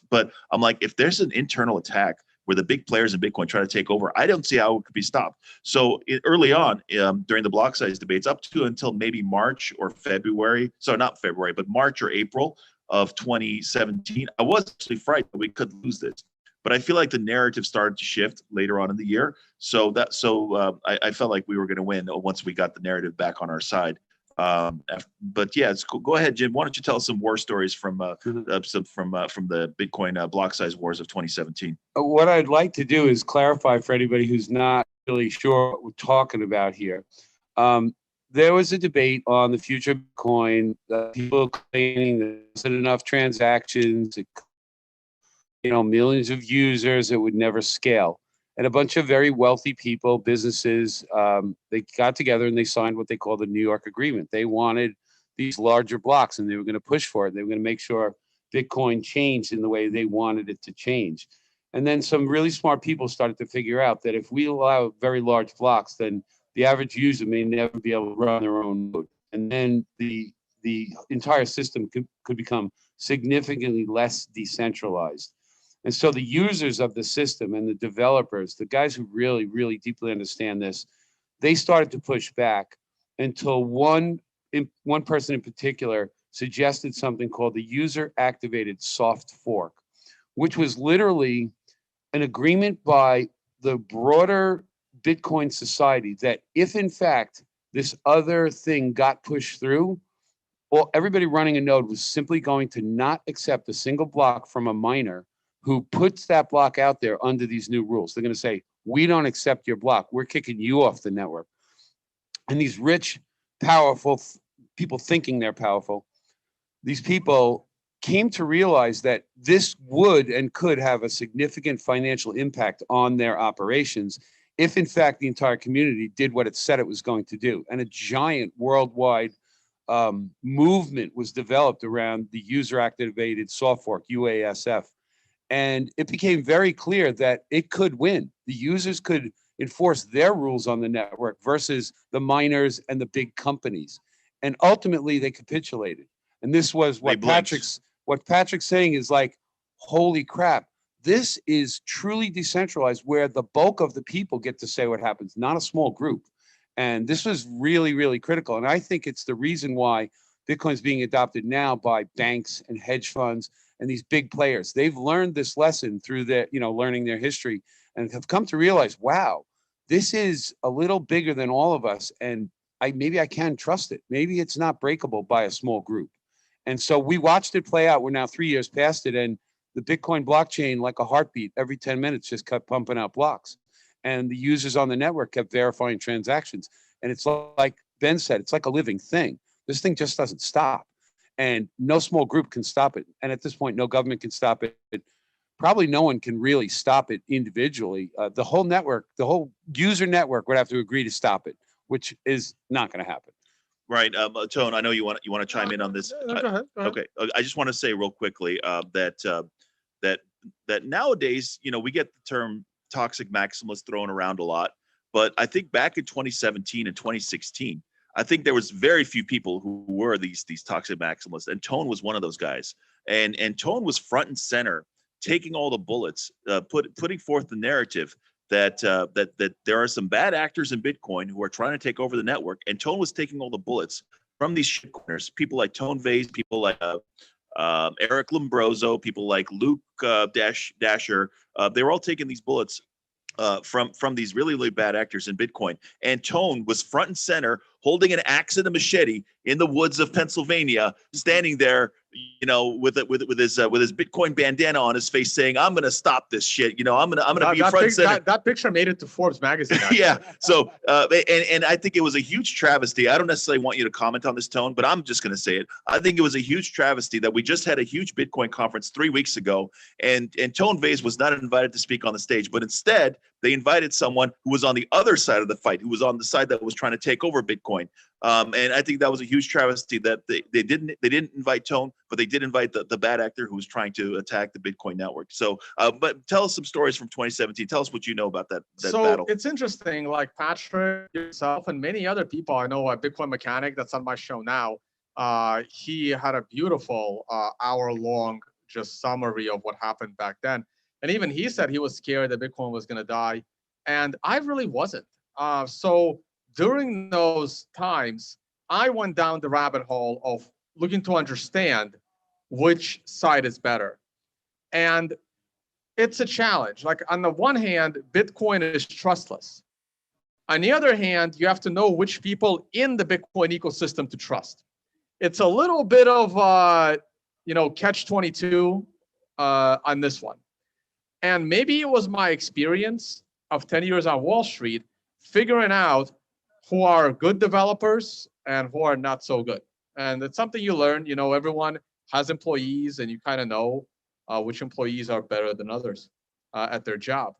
But I'm like, if there's an internal attack where the big players in Bitcoin try to take over, I don't see how it could be stopped. So early on, during the block size debates, up to until maybe March or February, so not February, but March or April of 2017, I was actually frightened that we could lose this. But I feel like the narrative started to shift later on in the year. So I felt like we were going to win once we got the narrative back on our side. But yeah, go ahead, Jim. Why don't you tell us some war stories from the Bitcoin block size wars of 2017? What I'd like to do is clarify for anybody who's not really sure what we're talking about here. There was a debate on the future of Bitcoin. People claiming that there wasn't enough transactions, millions of users, it would never scale. And a bunch of very wealthy people, businesses, they got together and they signed what they call the New York Agreement. They wanted these larger blocks and they were going to push for it. They were going to make sure Bitcoin changed in the way they wanted it to change. And then some really smart people started to figure out that if we allow very large blocks, then the average user may never be able to run their own node. And then the the entire system could become significantly less decentralized. And so the users of the system and the developers, the guys who really, really deeply understand this, they started to push back until one person in particular suggested something called the user activated soft fork, which was literally an agreement by the broader Bitcoin society that if in fact this other thing got pushed through, well, everybody running a node was simply going to not accept a single block from a miner who puts that block out there under these new rules. They're going to say, we don't accept your block. We're kicking you off the network. And these rich, powerful people thinking they're powerful, these people came to realize that this would and could have a significant financial impact on their operations if in fact the entire community did what it said it was going to do. And a giant worldwide movement was developed around the user activated soft fork, UASF. And it became very clear that it could win. The users could enforce their rules on the network versus the miners and the big companies. And ultimately they capitulated. And this was what Patrick's saying is like, holy crap, this is truly decentralized where the bulk of the people get to say what happens, not a small group. And this was really, really critical. And I think it's the reason why Bitcoin is being adopted now by banks and hedge funds and these big players. They've learned this lesson through their, learning their history and have come to realize, wow, this is a little bigger than all of us. And maybe I can trust it. Maybe it's not breakable by a small group. And so we watched it play out. We're now 3 years past it. And the Bitcoin blockchain, like a heartbeat, every 10 minutes just kept pumping out blocks. And the users on the network kept verifying transactions. And it's like Ben said, it's like a living thing. This thing just doesn't stop. And no small group can stop it. And at this point, no government can stop it. Probably no one can really stop it individually. The whole network, the whole user network would have to agree to stop it, which is not going to happen. Right. Tone, I know you want to chime in on this. Go ahead. Okay. I just want to say real quickly that nowadays, we get the term toxic maximalist thrown around a lot. But I think back in 2017 and 2016, I think there was very few people who were these toxic maximalists, and Tone was one of those guys. And Tone was front and center, taking all the bullets, putting forth the narrative that there are some bad actors in Bitcoin who are trying to take over the network. And Tone was taking all the bullets from these shitcoiners, people like Tone Vays, people like Eric Lombroso, people like Luke Dasher. They were all taking these bullets from these really, really bad actors in Bitcoin. And Tone was front and center, holding an axe and a machete in the woods of Pennsylvania, standing there, with his Bitcoin bandana on his face, saying, "I'm going to stop this shit. I'm going to be front and center." That picture made it to Forbes magazine. Yeah. So, and I think it was a huge travesty. I don't necessarily want you to comment on this, Tone, but I'm just going to say it. I think it was a huge travesty that we just had a huge Bitcoin conference 3 weeks ago, and Tone Vays was not invited to speak on the stage, but instead they invited someone who was on the other side of the fight, who was on the side that was trying to take over Bitcoin. And I think that was a huge travesty that they didn't invite Tone, but they did invite the bad actor who was trying to attack the Bitcoin network. So, but tell us some stories from 2017. Tell us what you know about that battle. It's interesting, like Patrick, yourself, and many other people I know, a Bitcoin mechanic that's on my show now, he had a beautiful hour-long just summary of what happened back then. And even he said he was scared that Bitcoin was going to die. And I really wasn't. So during those times, I went down the rabbit hole of looking to understand which side is better. And it's a challenge. Like on the one hand, Bitcoin is trustless. On the other hand, you have to know which people in the Bitcoin ecosystem to trust. It's a little bit of, catch-22 on this one. And maybe it was my experience of 10 years on Wall Street, figuring out who are good developers and who are not so good. And it's something you learn. Everyone has employees, and you kind of know which employees are better than others at their job.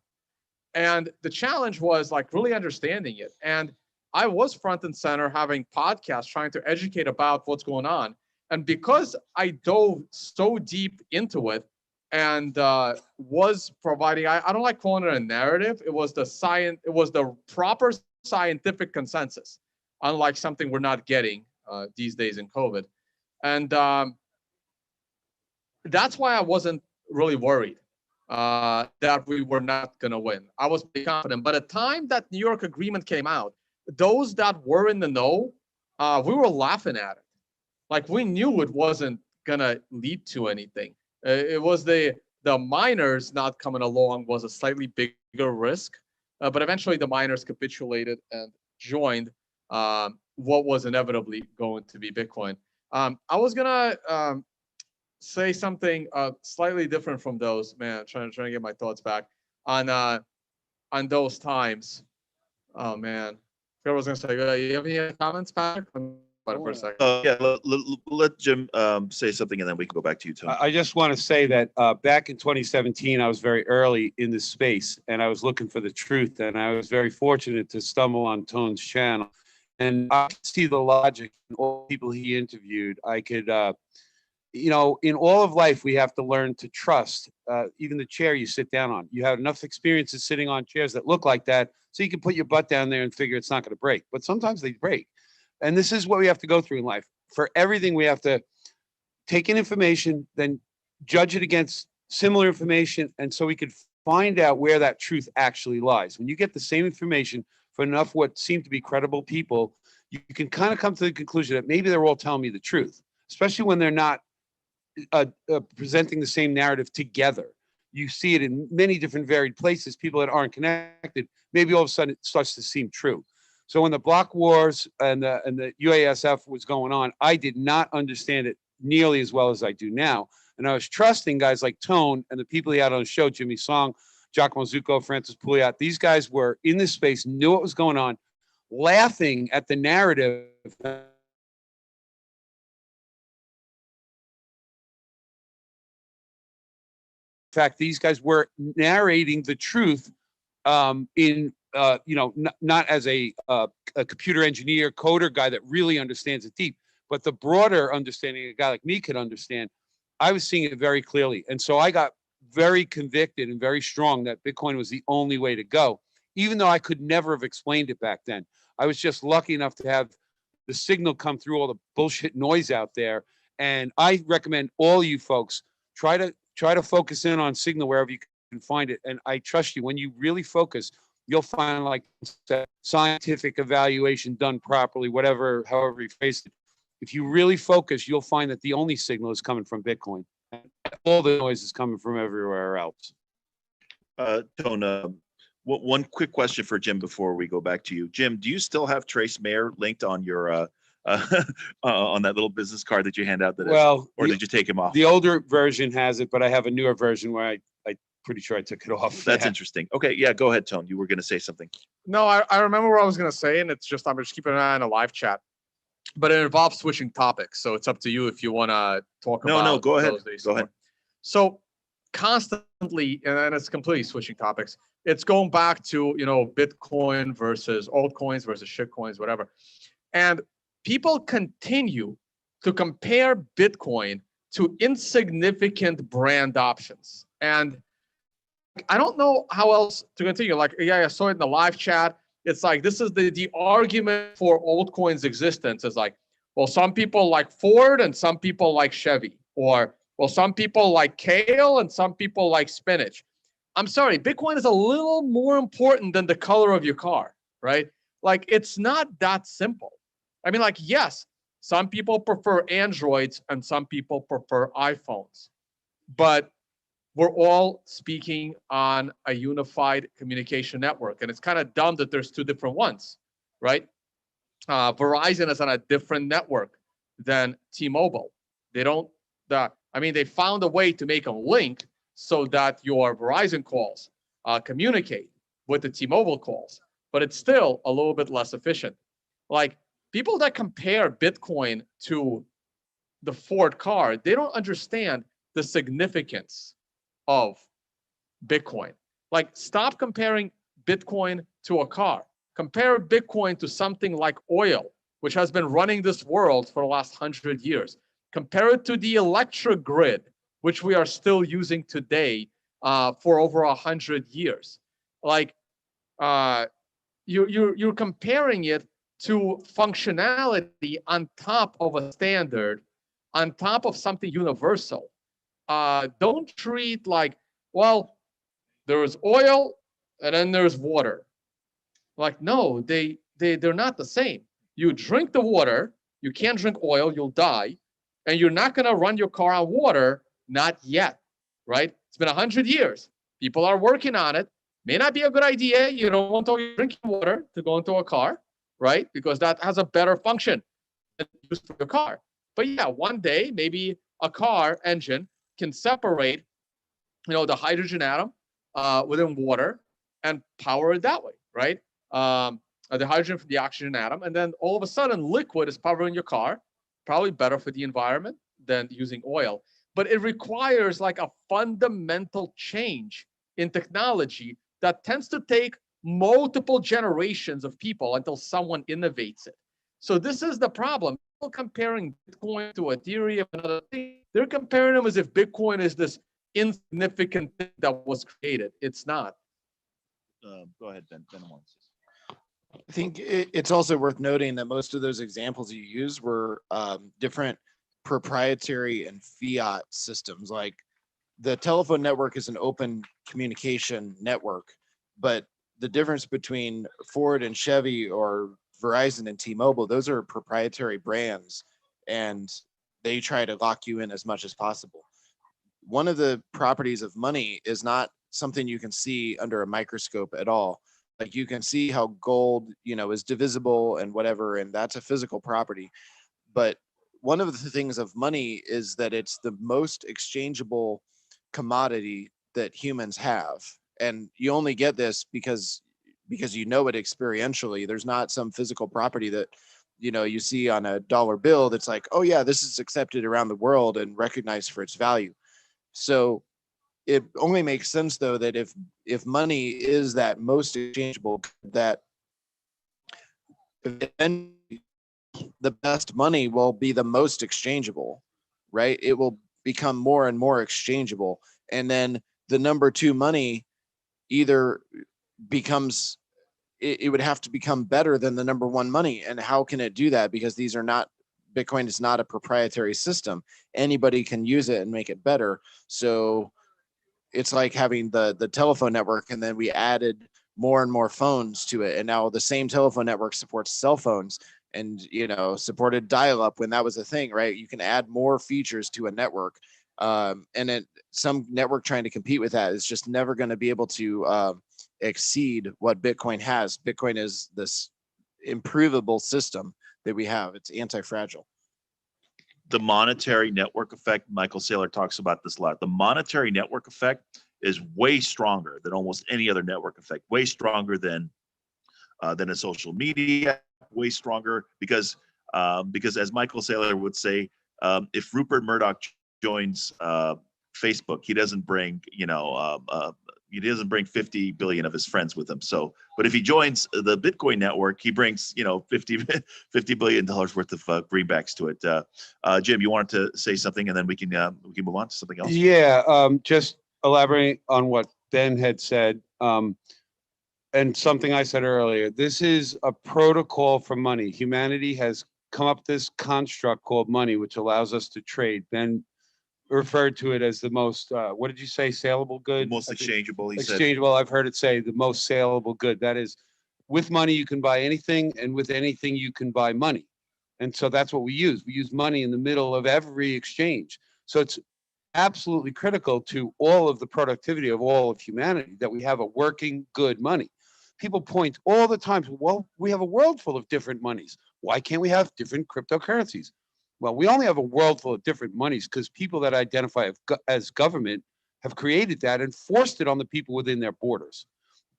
And the challenge was like really understanding it. And I was front and center having podcasts trying to educate about what's going on. And because I dove so deep into it and was providing, I don't like calling it a narrative. It was the proper scientific consensus, unlike something we're not getting these days in COVID. And that's why I wasn't really worried that we were not going to win. I was pretty confident. By the time that New York agreement came out, those that were in the know, we were laughing at it. Like, we knew it wasn't going to lead to anything. It was the miners not coming along was a slightly bigger risk. But eventually the miners capitulated and joined what was inevitably going to be Bitcoin. I was going to say something slightly different from those. Man, trying to get my thoughts back on those times. Oh man, I was gonna say. You have any comments, Patrick? For a second. Yeah, let Jim say something, and then we can go back to you, Tony. I just want to say that back in 2017, I was very early in this space, and I was looking for the truth, and I was very fortunate to stumble on Tone's channel, and I could see the logic in all the people he interviewed. I could. You know, in all of life, we have to learn to trust even the chair you sit down on. You have enough experiences sitting on chairs that look like that, so you can put your butt down there and figure it's not going to break. But sometimes they break. And this is what we have to go through in life. For everything, we have to take in information, then judge it against similar information, and so we could find out where that truth actually lies. When you get the same information from enough what seem to be credible people, you can kind of come to the conclusion that maybe they're all telling me the truth, especially when they're not presenting the same narrative together. You see it in many different varied places, people that aren't connected, maybe all of a sudden it starts to seem true. So when the block wars and the UASF was going on, I did not understand it nearly as well as I do now. And I was trusting guys like Tone and the people he had on the show, Jimmy Song, Giacomo Zucco, Francis Pouliot. These guys were in this space, knew what was going on, laughing at the narrative. In fact, these guys were narrating the truth in, you know, not as a computer engineer, coder guy that really understands it deep, but the broader understanding a guy like me could understand. I was seeing it very clearly. And so I got very convicted and very strong that Bitcoin was the only way to go, even though I could never have explained it back then. I was just lucky enough to have the signal come through all the bullshit noise out there. And I recommend all you folks try to focus in on signal wherever you can find it. And I trust you, when you really focus, you'll find, like, scientific evaluation done properly, whatever, however you phrase it. If you really focus, you'll find that the only signal is coming from Bitcoin. All the noise is coming from everywhere else. Tone, one quick question for Jim before we go back to you. Jim, do you still have Trace Mayer linked on your on that little business card that you hand out? Or did you take him off? The older version has it, but I have a newer version where I pretty sure I took it off. That's interesting. Okay, yeah, go ahead, Tone. You were going to say something. No, I remember what I was going to say, and it's just I'm just keeping an eye on a live chat. But it involves switching topics, so it's up to you if you want to talk about. No, go ahead. Go ahead. So constantly, and it's completely switching topics. It's going back to, you know, Bitcoin versus altcoins versus shitcoins, whatever. And people continue to compare Bitcoin to insignificant brand options. And I don't know how else to continue. Like, yeah, I saw it in the live chat. It's like, this is the argument for altcoins existence is like, well, some people like Ford and some people like Chevy, or, well, some people like kale and some people like spinach. I'm sorry, Bitcoin is a little more important than the color of your car, right? Like, it's not that simple. I mean, like, yes, some people prefer Androids and some people prefer iPhones, but we're all speaking on a unified communication network. And it's kind of dumb that there's two different ones, right? Verizon is on a different network than T-Mobile. They don't, they found a way to make a link so that your Verizon calls communicate with the T-Mobile calls, but it's still a little bit less efficient. Like, people that compare Bitcoin to the Ford car, they don't understand the significance of Bitcoin. Like, stop comparing Bitcoin to a car. Compare Bitcoin to something like oil, which has been running this world for the last 100 years. Compare it to the electric grid, which we are still using today for over 100 years. Like, you're comparing it to functionality on top of a standard on top of something universal. Don't treat like, well, there's oil and then there's water. Like, no, they're not the same. You drink the water, you can't drink oil, you'll die. And you're not going to run your car on water, not yet, right? It's been 100 years. People are working on it. May not be a good idea. You don't want all your drinking water to go into a car, right? Because that has a better function than used for your car. But yeah, one day, maybe a car engine can separate, the hydrogen atom within water and power it that way, right? The hydrogen from the oxygen atom, and then all of a sudden, liquid is powering your car. Probably better for the environment than using oil, but it requires like a fundamental change in technology that tends to take multiple generations of people until someone innovates it. So this is the problem. People comparing Bitcoin to Ethereum and other things, they're comparing them as if Bitcoin is this insignificant thing that was created. It's not. Go ahead, Ben. Ben wants. I think it's also worth noting that most of those examples you use were different proprietary and fiat systems. Like the telephone network is an open communication network, but the difference between Ford and Chevy or Verizon and T-Mobile, those are proprietary brands, and they try to lock you in as much as possible. One of the properties of money is not something you can see under a microscope at all. Like you can see how gold, is divisible and whatever, and that's a physical property. But one of the things of money is that it's the most exchangeable commodity that humans have. And you only get this because you know it experientially. There's not some physical property that, you see on a dollar bill that's like, oh yeah, this is accepted around the world and recognized for its value. So it only makes sense though that if money is that most exchangeable, that the best money will be the most exchangeable, right? It will become more and more exchangeable, and then the number two money either becomes, it would have to become better than the number one money. And how can it do that? Because these are not, Bitcoin is not a proprietary system. Anybody can use it and make it better. So it's like having the telephone network, and then we added more and more phones to it, and now the same telephone network supports cell phones and supported dial-up when that was a thing, right? You can add more features to a network, and then some network trying to compete with that is just never going to be able to exceed what Bitcoin has. Bitcoin is this improvable system that we have. It's anti-fragile. The monetary network effect, Michael Saylor talks about this a lot. The monetary network effect is way stronger than almost any other network effect, way stronger than a social media, way stronger because as Michael Saylor would say, if Rupert Murdoch joins Facebook, he doesn't bring, he doesn't bring 50 billion of his friends with him. So, but if he joins the Bitcoin network, he brings, $50 billion worth of greenbacks to it. Jim, you wanted to say something, and then we can move on to something else. Yeah, just elaborating on what Ben had said, and something I said earlier. This is a protocol for money. Humanity has come up with this construct called money, which allows us to trade. Ben referred to it as the most, what did you say, saleable good? Most exchangeable, he said. Exchangeable, I've heard it say the most saleable good. That is, with money you can buy anything, and with anything you can buy money. And so that's what we use. We use money in the middle of every exchange. So it's absolutely critical to all of the productivity of all of humanity that we have a working good money. People point all the time to, well, we have a world full of different monies. Why can't we have different cryptocurrencies? Well, we only have a world full of different monies because people that identify as government have created that and forced it on the people within their borders.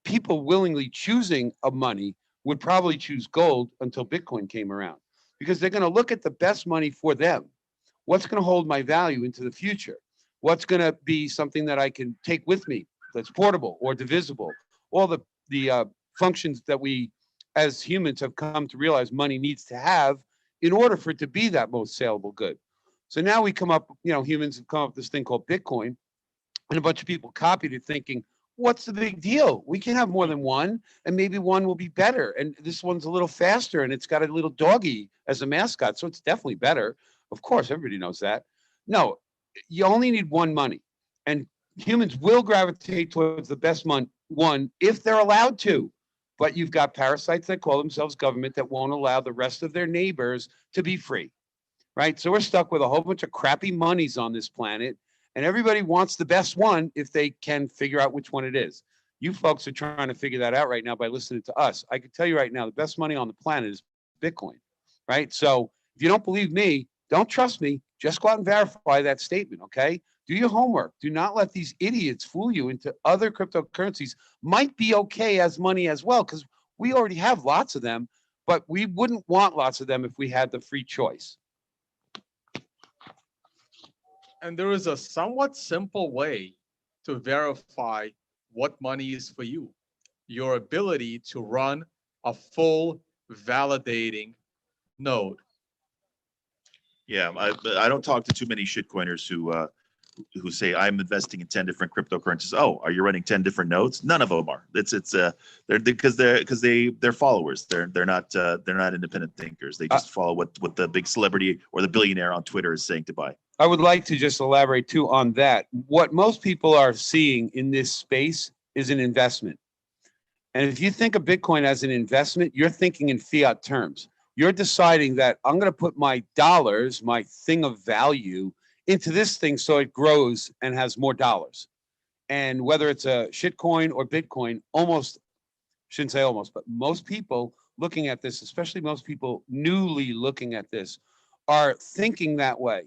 People willingly choosing a money would probably choose gold until Bitcoin came around, because they're going to look at the best money for them. What's going to hold my value into the future? What's going to be something that I can take with me that's portable or divisible? All the functions that we as humans have come to realize money needs to have in order for it to be that most saleable good. So now we come up, humans have come up with this thing called Bitcoin, and a bunch of people copied it thinking, what's the big deal? We can have more than one, and maybe one will be better. And this one's a little faster, and it's got a little doggy as a mascot, so it's definitely better. Of course, everybody knows that. No, you only need one money, and humans will gravitate towards the best one if they're allowed to. But you've got parasites that call themselves government that won't allow the rest of their neighbors to be free, right? So we're stuck with a whole bunch of crappy monies on this planet, and everybody wants the best one if they can figure out which one it is. You folks are trying to figure that out right now by listening to us. I can tell you right now, the best money on the planet is Bitcoin, right? So if you don't believe me, don't trust me, just go out and verify that statement, okay? Do your homework. Do not let these idiots fool you into other cryptocurrencies. Might be okay as money as well, because we already have lots of them, but we wouldn't want lots of them if we had the free choice. And there is a somewhat simple way to verify what money is for you. Your ability to run a full validating node. Yeah, I don't talk to too many shitcoiners who say I'm investing in 10 different cryptocurrencies. Oh, are you running 10 different nodes? None of them are. They're because they're followers. They're not independent thinkers. They just follow what the big celebrity or the billionaire on Twitter is saying to buy. I would like to just elaborate too on that. What most people are seeing in this space is an investment. And if you think of Bitcoin as an investment, you're thinking in fiat terms. You're deciding that I'm going to put my dollars, my thing of value, into this thing so it grows and has more dollars. And whether it's a shitcoin or Bitcoin, shouldn't say almost, but most people looking at this, especially most people newly looking at this, are thinking that way.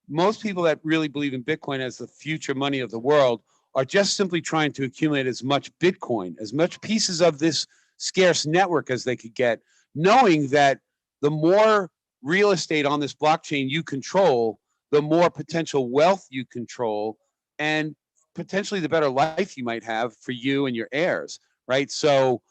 Most people that really believe in Bitcoin as the future money of the world are just simply trying to accumulate as much Bitcoin, as much pieces of this scarce network as they could get, knowing that the more real estate on this blockchain you control, the more potential wealth you control, and potentially the better life you might have for you and your heirs, right? So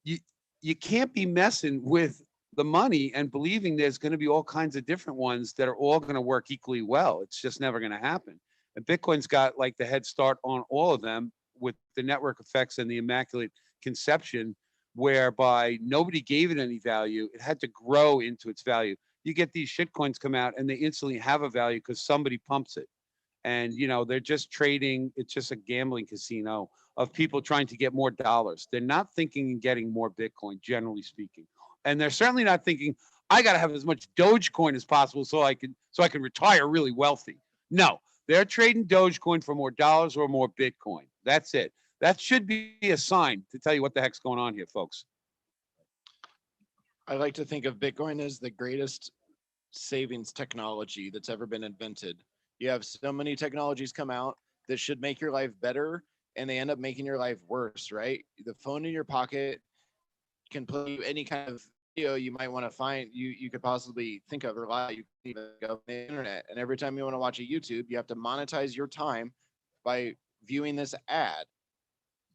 you can't be messing with the money and believing there's going to be all kinds of different ones that are all going to work equally well. It's just never going to happen. And Bitcoin's got like the head start on all of them with the network effects and the immaculate conception, whereby nobody gave it any value. It had to grow into its value. You get these shitcoins come out and they instantly have a value because somebody pumps it. And, you know, they're just trading. It's just a gambling casino of people trying to get more dollars. They're not thinking in getting more Bitcoin, generally speaking. And they're certainly not thinking, I got to have as much Dogecoin as possible so I can retire really wealthy. No, they're trading Dogecoin for more dollars or more Bitcoin. That's it. That should be a sign to tell you what the heck's going on here, folks. I like to think of Bitcoin as the greatest savings technology that's ever been invented. You have so many technologies come out that should make your life better, and they end up making your life worse, right? The phone in your pocket can play you any kind of video you might want to find, you could possibly think of or lie. You can even go on the internet, and every time you want to watch a YouTube, you have to monetize your time by viewing this ad.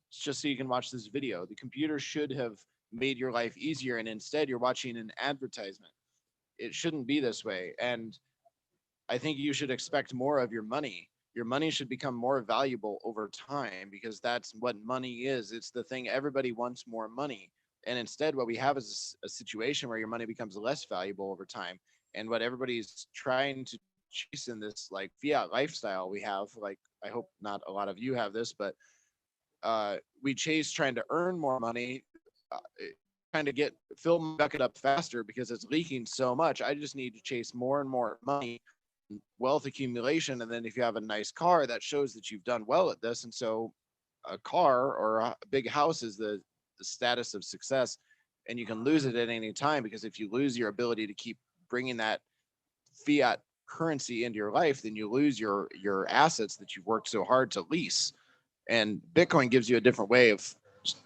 It's just so you can watch this video. The computer should have made your life easier, and instead you're watching an advertisement. It shouldn't be this way. And I think you should expect more of your money. Your money should become more valuable over time, because that's what money is. It's the thing everybody wants, more money. And instead what we have is a situation where your money becomes less valuable over time. And what everybody's trying to chase in this like fiat lifestyle we have, like, I hope not a lot of you have this, but we chase trying to earn more money, trying to fill my bucket up faster because it's leaking so much. I just need to chase more and more money, wealth accumulation. And then if you have a nice car, that shows that you've done well at this. And so a car or a big house is the status of success, and you can lose it at any time, because if you lose your ability to keep bringing that fiat currency into your life, then you lose your assets that you've worked so hard to lease. And Bitcoin gives you a different way of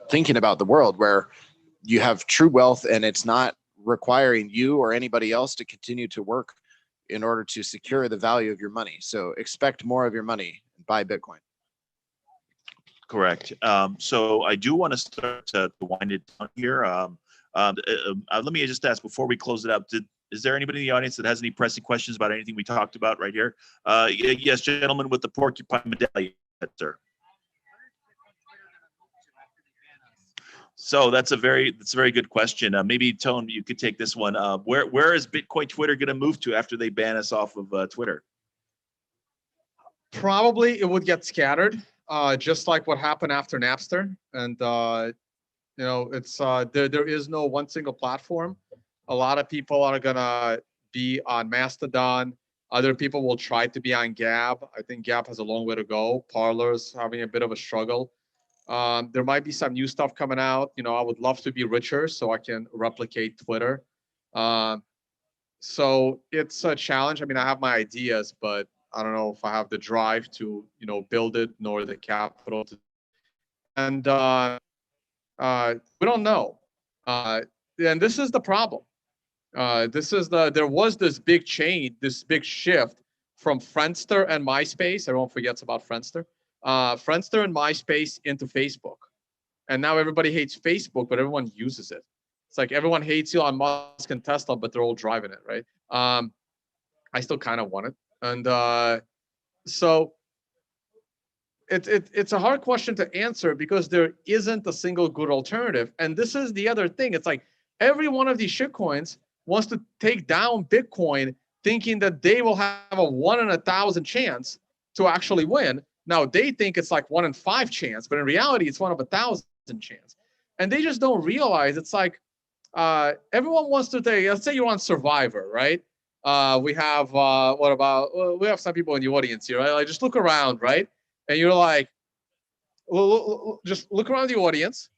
thinking about the world, where you have true wealth, and it's not requiring you or anybody else to continue to work in order to secure the value of your money. So expect more of your money and buy Bitcoin. Correct. So I do want to start to wind it down here. Let me just ask before we close it up. Is there anybody in the audience that has any pressing questions about anything we talked about right here? Yes, gentlemen with the porcupine medallion, sir. So that's a very good question. Maybe Tone, you could take this one. Where is Bitcoin Twitter going to move to after they ban us off of Twitter? Probably it would get scattered, just like what happened after Napster. And it's there is no one single platform. A lot of people are gonna be on Mastodon. Other people will try to be on Gab. I think Gab has a long way to go. Parler's having a bit of a struggle. There might be some new stuff coming out. I would love to be richer so I can replicate Twitter. So it's a challenge. I mean, I have my ideas, but I don't know if I have the drive to, build it, nor the capital to. And we don't know. And this is the problem. There was this big change, this big shift from Friendster and MySpace. Everyone forgets about Friendster. Friendster and MySpace into Facebook. And now everybody hates Facebook, but everyone uses it. It's like everyone hates Elon Musk and Tesla, but they're all driving it, right? I still kind of want it. And so it's a hard question to answer because there isn't a single good alternative. And this is the other thing. It's like every one of these shitcoins wants to take down Bitcoin thinking that they will have a 1 in 1,000 chance to actually win. Now they think it's like 1 in 5 chance, but in reality, it's 1 of 1,000 chance. And they just don't realize it's like everyone wants to take, let's say you're on Survivor, right? We have, we have some people in the audience here, right? Like just look around, right? And you're like, just look around the audience,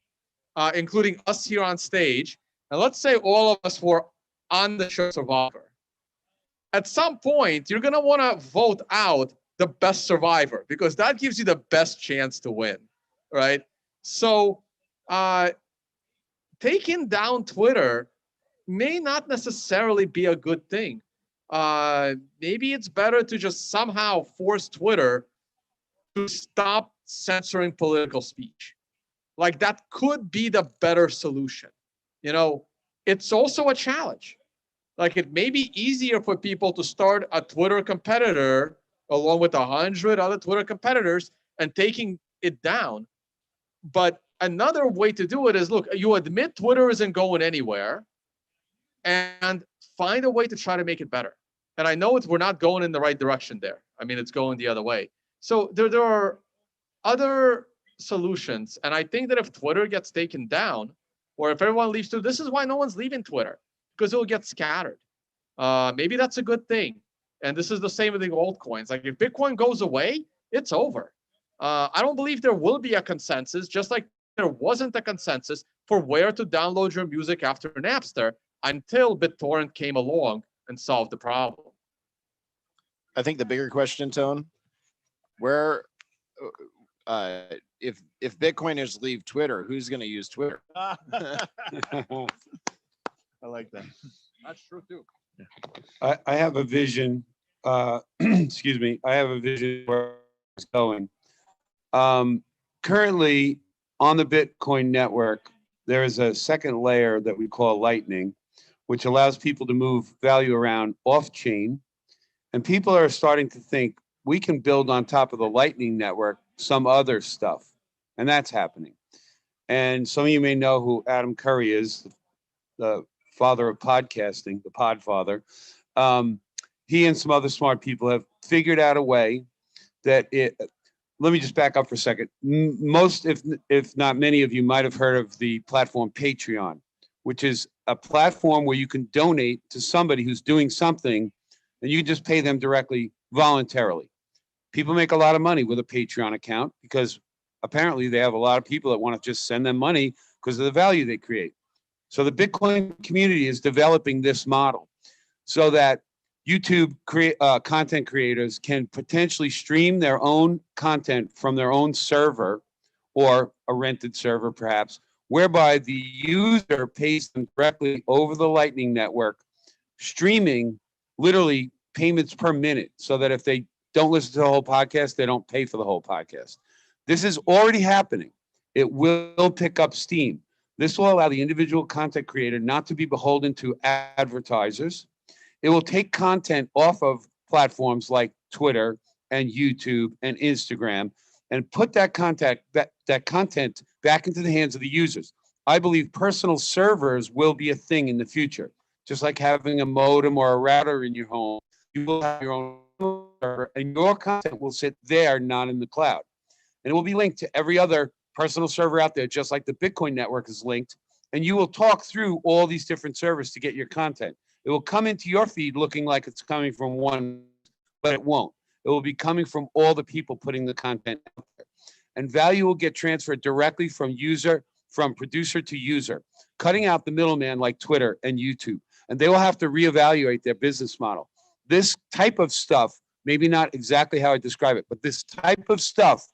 including us here on stage. And let's say all of us were on the show Survivor. At some point, you're going to want to vote out the best survivor because that gives you the best chance to win, right? So taking down Twitter may not necessarily be a good thing. Maybe it's better to just somehow force Twitter to stop censoring political speech. Like that could be the better solution. It's also a challenge. Like it may be easier for people to start a Twitter competitor along with 100 other Twitter competitors and taking it down. But another way to do it is, look, you admit Twitter isn't going anywhere and find a way to try to make it better. And I know we're not going in the right direction there. I mean, it's going the other way. So there are other solutions. And I think that if Twitter gets taken down, or if everyone leaves too, this is why no one's leaving Twitter, because it will get scattered. Maybe that's a good thing. And this is the same with the altcoins. Like if Bitcoin goes away, it's over. I don't believe there will be a consensus, just like there wasn't a consensus for where to download your music after Napster until BitTorrent came along and solved the problem. I think the bigger question, Tone, where if Bitcoiners leave Twitter, who's going to use Twitter? I like that. That's true too. I have a vision. Excuse me. I have a vision where it's going. Currently, on the Bitcoin network, there is a second layer that we call Lightning, which allows people to move value around off-chain. And people are starting to think we can build on top of the Lightning network some other stuff. And that's happening. And some of you may know who Adam Curry is, the father of podcasting, the podfather. He and some other smart people have figured out a way that let me just back up for a second. Most, if not many of you might have heard of the platform Patreon, which is a platform where you can donate to somebody who's doing something and you can just pay them directly voluntarily. People make a lot of money with a Patreon account because apparently they have a lot of people that want to just send them money because of the value they create. So the Bitcoin community is developing this model so that YouTube content creators can potentially stream their own content from their own server or a rented server perhaps, whereby the user pays them directly over the Lightning Network, streaming literally payments per minute so that if they don't listen to the whole podcast, they don't pay for the whole podcast. This is already happening. It will pick up steam. This will allow the individual content creator not to be beholden to advertisers. It will take content off of platforms like Twitter and YouTube and Instagram and put that content back into the hands of the users. I believe personal servers will be a thing in the future. Just like having a modem or a router in your home, you will have your own server and your content will sit there, not in the cloud. And it will be linked to every other personal server out there, just like the Bitcoin network is linked. And you will talk through all these different servers to get your content. It will come into your feed looking like it's coming from one, but it won't. It will be coming from all the people putting the content out there. And value will get transferred directly from producer to user, cutting out the middleman like Twitter and YouTube. And they will have to reevaluate their business model. This type of stuff, maybe not exactly how I describe it, but this type of stuff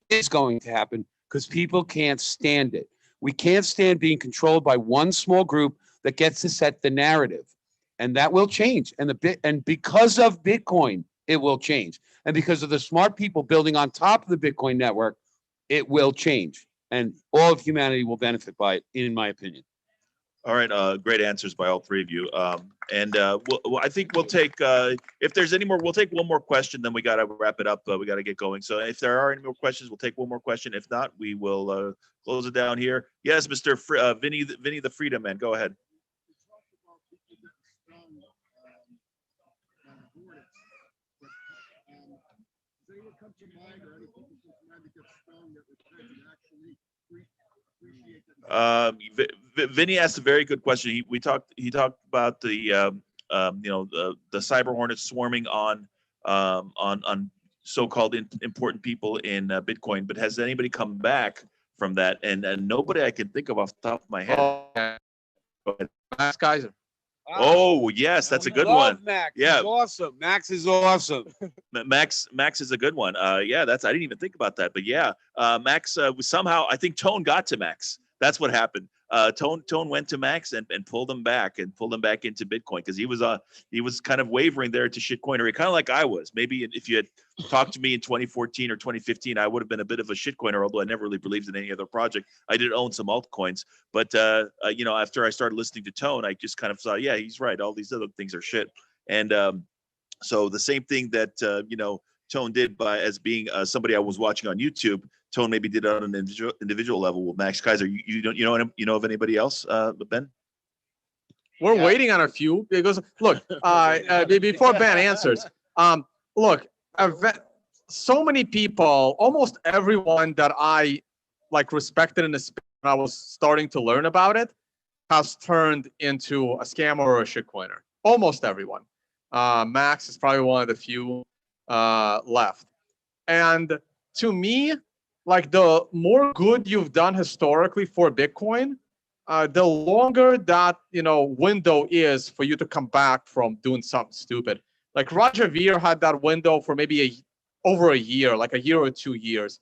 is going to happen because people can't stand it. We can't stand being controlled by one small group that gets to set the narrative. And that will change. And because of Bitcoin, it will change. And because of the smart people building on top of the Bitcoin network, it will change. And all of humanity will benefit by it, in my opinion. All right, great answers by all three of you. I think we'll take, if there's any more, we'll take one more question, then we got to wrap it up. We got to get going. So if there are any more questions, we'll take one more question. If not, we will close it down here. Yes, Mr. Vinny the Freedom Man, go ahead. Vinny asked a very good question. He talked about the the cyber hornets swarming on so-called important people in Bitcoin. But has anybody come back from that? And nobody I can think of off the top of my head. Go ahead. Max Kaiser. Oh yes, that's a good one. Max. Yeah, He's awesome. Max is awesome. Max is a good one. Yeah, I didn't even think about that, but yeah, Max was somehow, I think Tone got to Max. That's what happened. Tone went to Max and pulled him back into Bitcoin because he was kind of wavering there to shitcoinery, kind of like I was. Maybe if you had talked to me in 2014 or 2015, I would have been a bit of a shitcoiner, although I never really believed in any other project. I did own some altcoins, but after I started listening to Tone, I just kind of thought, yeah, he's right. All these other things are shit. And so the same thing that Tone did as being somebody I was watching on YouTube, Tone maybe did it on an individual level with Max Kaiser. You know of anybody else, Ben? We're waiting on a few because look, before Ben answers, look, so many people, almost everyone that I respected in the space when I was starting to learn about it, has turned into a scammer or a shitcoiner. Almost everyone. Max is probably one of the few left. And to me, the more good you've done historically for Bitcoin, the longer that window is for you to come back from doing something stupid. Like Roger Ver had that window for maybe over a year, like a year or 2 years.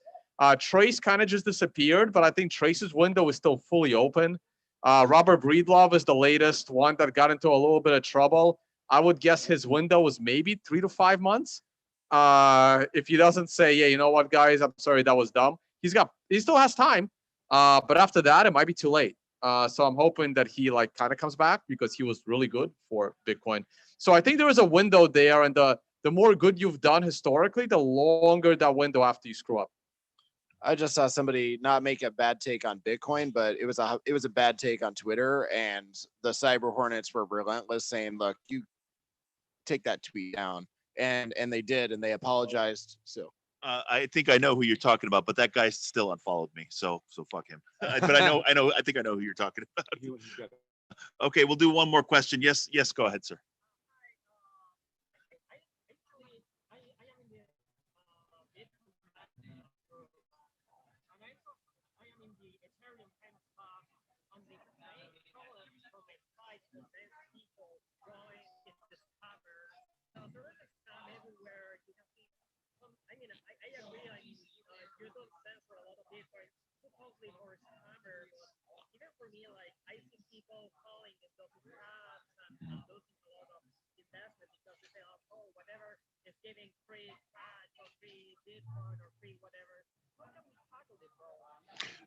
Trace kind of just disappeared, but I think Trace's window is still fully open. Robert Breedlove is the latest one that got into a little bit of trouble. I would guess his window was maybe 3 to 5 months. If he doesn't say, yeah, you know what, guys, I'm sorry, that was dumb. He still has time. But after that, it might be too late. So I'm hoping that he kind of comes back because he was really good for Bitcoin. So I think there is a window there, and the more good you've done historically, the longer that window after you screw up. I just saw somebody not make a bad take on Bitcoin, but it was a bad take on Twitter, and the cyber hornets were relentless, saying, "Look, you take that tweet down," and they did, and they apologized. So I think I know who you're talking about, but that guy still unfollowed me, so fuck him. But I think I know who you're talking about. Okay, we'll do one more question. Yes, go ahead, sir.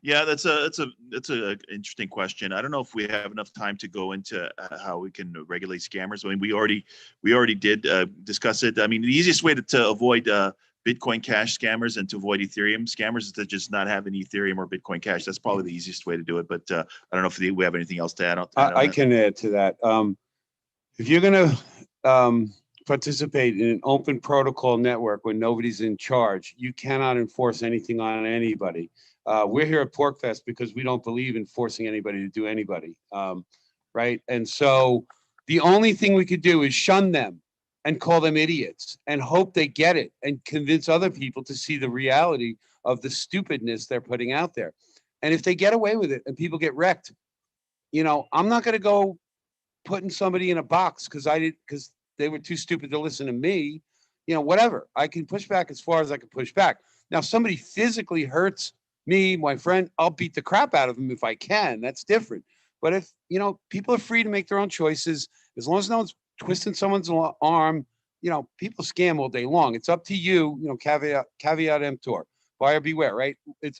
Yeah, that's a interesting question. I don't know if we have enough time to go into how we can regulate scammers. I mean, we already did discuss it. I mean, the easiest way to avoid Bitcoin Cash scammers and to avoid Ethereum scammers is to just not have any Ethereum or Bitcoin Cash. That's probably the easiest way to do it. But I don't know if we have anything else to add on. I can add to that. If you're going to participate in an open protocol network where nobody's in charge, you cannot enforce anything on anybody. We're here at PorkFest because we don't believe in forcing anybody to do anybody, right? And so the only thing we could do is shun them and call them idiots and hope they get it and convince other people to see the reality of the stupidness they're putting out there. And if they get away with it and people get wrecked, you know, I'm not going to go putting somebody in a box because they were too stupid to listen to me, you know, whatever. I can push back as far as I can push back. Now, somebody physically hurts me, my friend, I'll beat the crap out of them if I can. That's different. But if, you know, people are free to make their own choices, as long as no one's twisting someone's arm, you know, people scam all day long. It's up to you, you know, caveat emptor, buyer beware, right?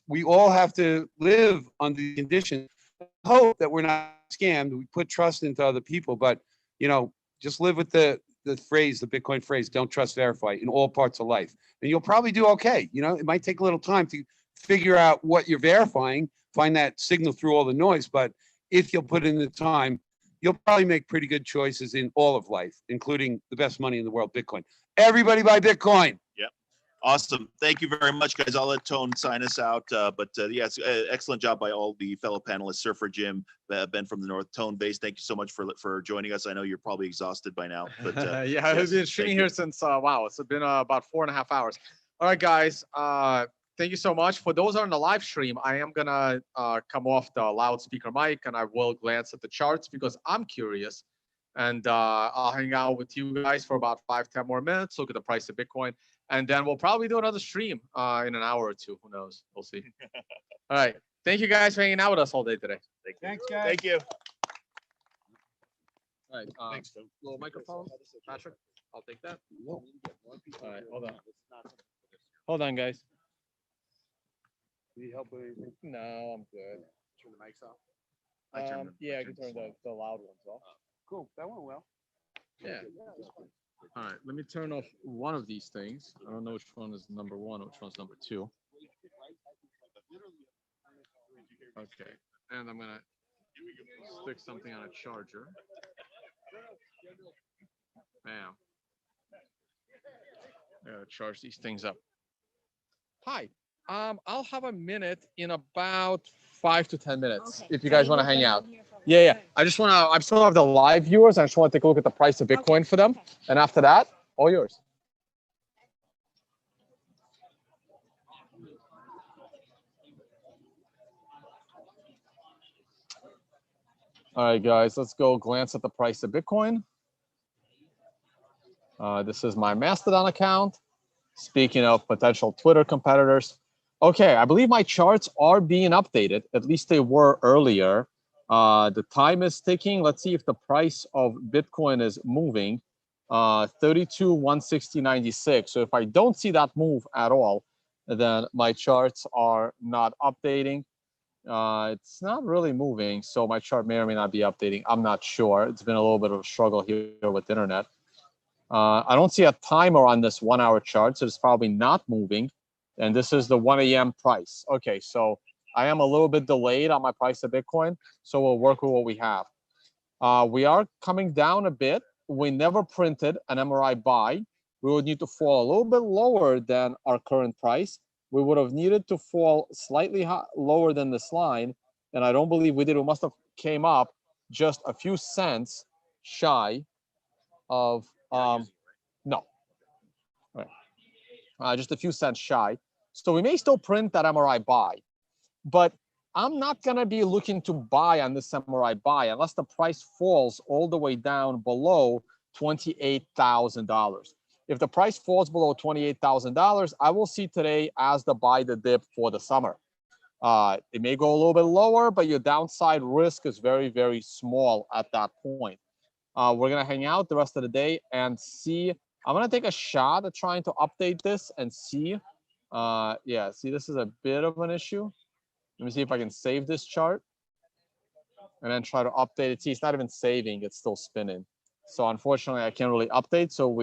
We all have to live under the conditions. Hope that we're not scammed. We put trust into other people, but, you know, just live with the phrase, the Bitcoin phrase, don't trust, verify in all parts of life. And you'll probably do okay. You know, it might take a little time to figure out what you're verifying, find that signal through all the noise. But if you'll put in the time, you'll probably make pretty good choices in all of life, including the best money in the world, Bitcoin. Everybody buy Bitcoin. Yep. Awesome. Thank you very much, guys. I'll let Tone sign us out. Yes, excellent job by all the fellow panelists, Surfer Jim, Ben from the North, Tone, Vays. Thank you so much for joining us. I know you're probably exhausted by now. But yeah, I've been streaming here since, wow, it's been about 4.5 hours. All right, guys. Thank you so much. For those on the live stream, I am going to come off the loudspeaker mic and I will glance at the charts because I'm curious. And I'll hang out with you guys for about 5-10 more minutes, look at the price of Bitcoin. And then we'll probably do another stream in an hour or two. Who knows? We'll see. All right. Thank you guys for hanging out with us all day today. Thanks, guys. Thank you. All right. Thanks. Little microphone. Patrick, I'll take that. All right. Hold on. Hold on, guys. Need help with anything? No, I'm good. Turn the mics off. Yeah, I can turn the loud ones off. Cool. That went well. Yeah. All right. Let me turn off one of these things. I don't know which one is number one, which one's number two. Okay. And I'm going to stick something on a charger. Bam. I gotta charge these things up. Hi. I'll have a minute in about 5 to 10 minutes if you guys want to hang out. Yeah. I still have the live viewers. I just want to take a look at the price of Bitcoin for them. And after that, all yours. All right, guys, let's go glance at the price of Bitcoin. This is my Mastodon account. Speaking of potential Twitter competitors. Okay, I believe my charts are being updated. At least they were earlier. The time is ticking. Let's see if the price of Bitcoin is moving. 32,160.96. So if I don't see that move at all, then my charts are not updating. It's not really moving, so my chart may or may not be updating. I'm not sure. It's been a little bit of a struggle here with the internet. I don't see a timer on this 1 hour chart, so it's probably not moving. And this is the 1 a.m. price. Okay, so I am a little bit delayed on my price of Bitcoin, so we'll work with what we have. We are coming down a bit. We never printed an MRI buy. We would need to fall a little bit lower than our current price. We would have needed to fall slightly lower than this line, and I don't believe we did. We must have came up just a few cents shy of no, right. Just a few cents shy. So we may still print that MRI buy, but I'm not going to be looking to buy on this MRI buy unless the price falls all the way down below $28,000. If the price falls below $28,000, I will see today as the buy the dip for the summer. It may go a little bit lower, but your downside risk is very, very small at that point. We're going to hang out the rest of the day and see. I'm going to take a shot at trying to update this and see. Yeah, see, this is a bit of an issue. Let me see if I can save this chart and then try to update it. See, it's not even saving. It's still spinning. So unfortunately, I can't really update. So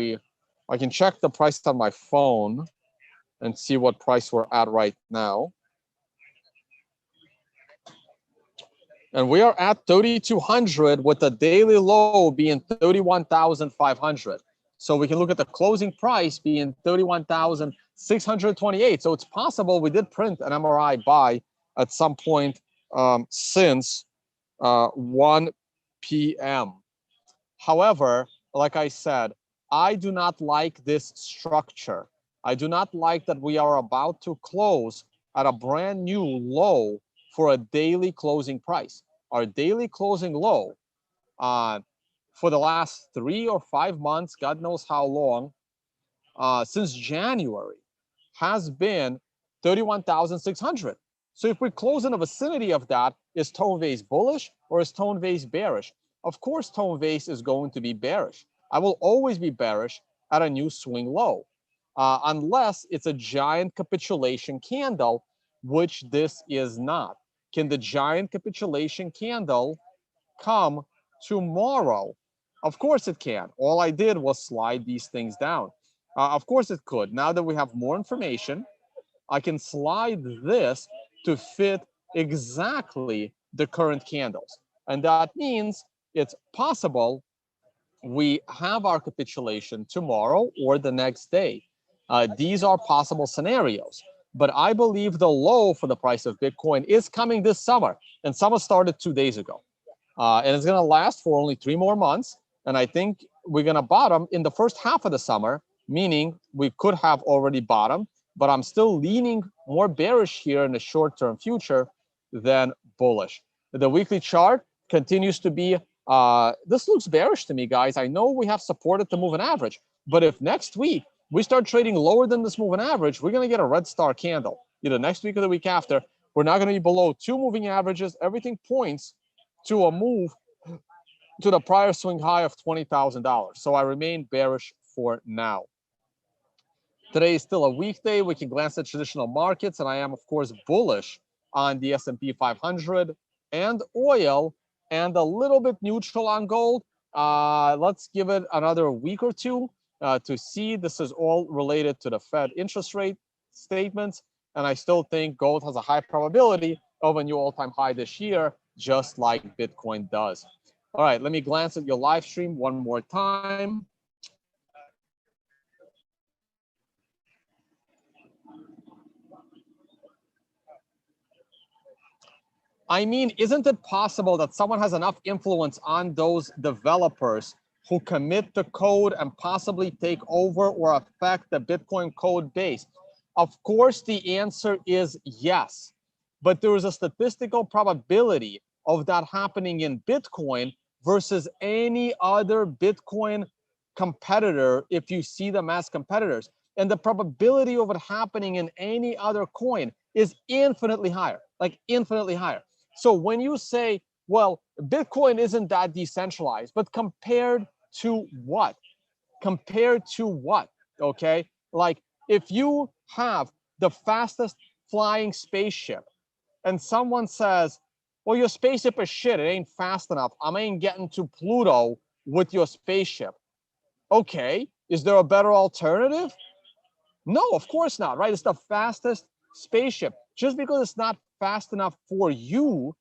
I can check the price on my phone. and see what price we're at right now. And we are at 3,200 with the daily low being 31,500. So we can look at the closing price being 31,628. So it's possible we did print an MRI buy at some point since 1 p.m. However, like I said, I do not like this structure. I do not like that we are about to close at a brand new low for a daily closing price. Our daily closing low for the last 3 or 5 months, God knows how long, since January, has been 31,600. So if we close in the vicinity of that, is Tone Vays bullish or is Tone Vays bearish? Of course, Tone Vays is going to be bearish. I will always be bearish at a new swing low, unless it's a giant capitulation candle, which this is not. Can the giant capitulation candle come tomorrow? Of course it can. All I did was slide these things down. Of course it could. Now that we have more information, I can slide this to fit exactly the current candles. And that means it's possible we have our capitulation tomorrow or the next day. These are possible scenarios. But I believe the low for the price of Bitcoin is coming this summer. And summer started 2 days ago. And it's going to last for only 3 more months. And I think we're going to bottom in the first half of the summer, meaning we could have already bottomed, but I'm still leaning more bearish here in the short-term future than bullish. The weekly chart continues to be, this looks bearish to me, guys. I know we have supported the moving average, but if next week we start trading lower than this moving average, we're going to get a red star candle. Either next week or the week after, we're not going to be below 2 moving averages. Everything points to a move to the prior swing high of $20,000. So I remain bearish for now. Today is still a weekday. We can glance at traditional markets, and I am, of course, bullish on the S&P 500 and oil, and a little bit neutral on gold. Let's give it another week or two to see. This is all related to the Fed interest rate statements, and I still think gold has a high probability of a new all-time high this year, just like Bitcoin does. All right, let me glance at your live stream one more time. I mean, isn't it possible that someone has enough influence on those developers who commit the code and possibly take over or affect the Bitcoin code base? Of course, the answer is yes, but there is a statistical probability of that happening in Bitcoin versus any other Bitcoin competitor if you see them as competitors. And the probability of it happening in any other coin is infinitely higher, like infinitely higher. So when you say, well, Bitcoin isn't that decentralized, but compared to what? Compared to what? Okay, like if you have the fastest flying spaceship and someone says, well, your spaceship is shit, it ain't fast enough, I ain't getting to Pluto with your spaceship. Okay, is there a better alternative? No, of course not, right? It's the fastest spaceship. Just because it's not fast enough for you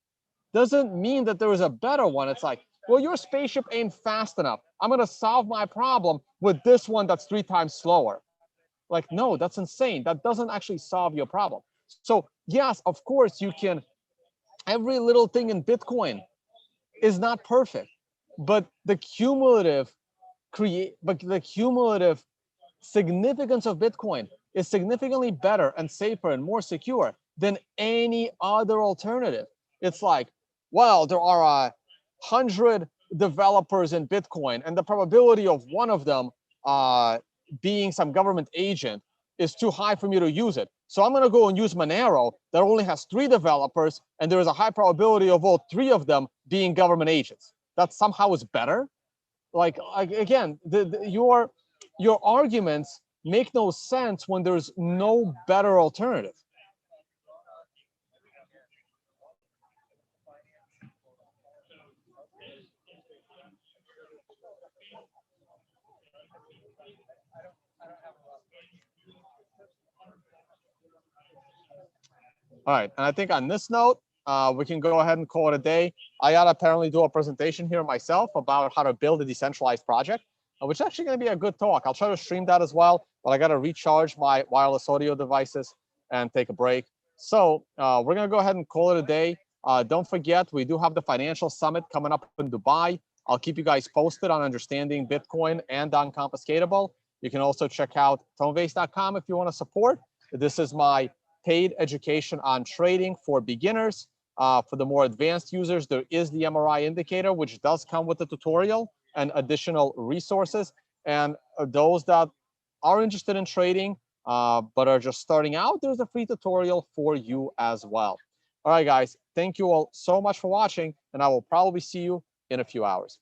doesn't mean that there is a better one. It's like, well, your spaceship ain't fast enough. I'm going to solve my problem with this one that's 3 times slower. Like, no, that's insane. That doesn't actually solve your problem. So, yes, of course, you can. Every little thing in Bitcoin is not perfect, but the cumulative significance of Bitcoin is significantly better and safer and more secure than any other alternative. It's like, well, there are 100 developers in Bitcoin, and the probability of one of them being some government agent is too high for me to use it. So I'm going to go and use Monero that only has 3 developers, and there is a high probability of all 3 of them being government agents. That somehow is better. Like again, your arguments make no sense when there's no better alternative. All right, and I think on this note, we can go ahead and call it a day. I gotta apparently do a presentation here myself about how to build a decentralized project, which is actually gonna be a good talk. I'll try to stream that as well, but I gotta recharge my wireless audio devices and take a break. So we're gonna go ahead and call it a day. Don't forget, we do have the financial summit coming up in Dubai. I'll keep you guys posted on understanding Bitcoin and on confiscatable. You can also check out tonevays.com if you want to support. This is my paid education on trading for beginners. For the more advanced users, there is the MRI indicator, which does come with the tutorial and additional resources. And those that are interested in trading, but are just starting out, there's a free tutorial for you as well. All right, guys, thank you all so much for watching, and I will probably see you in a few hours.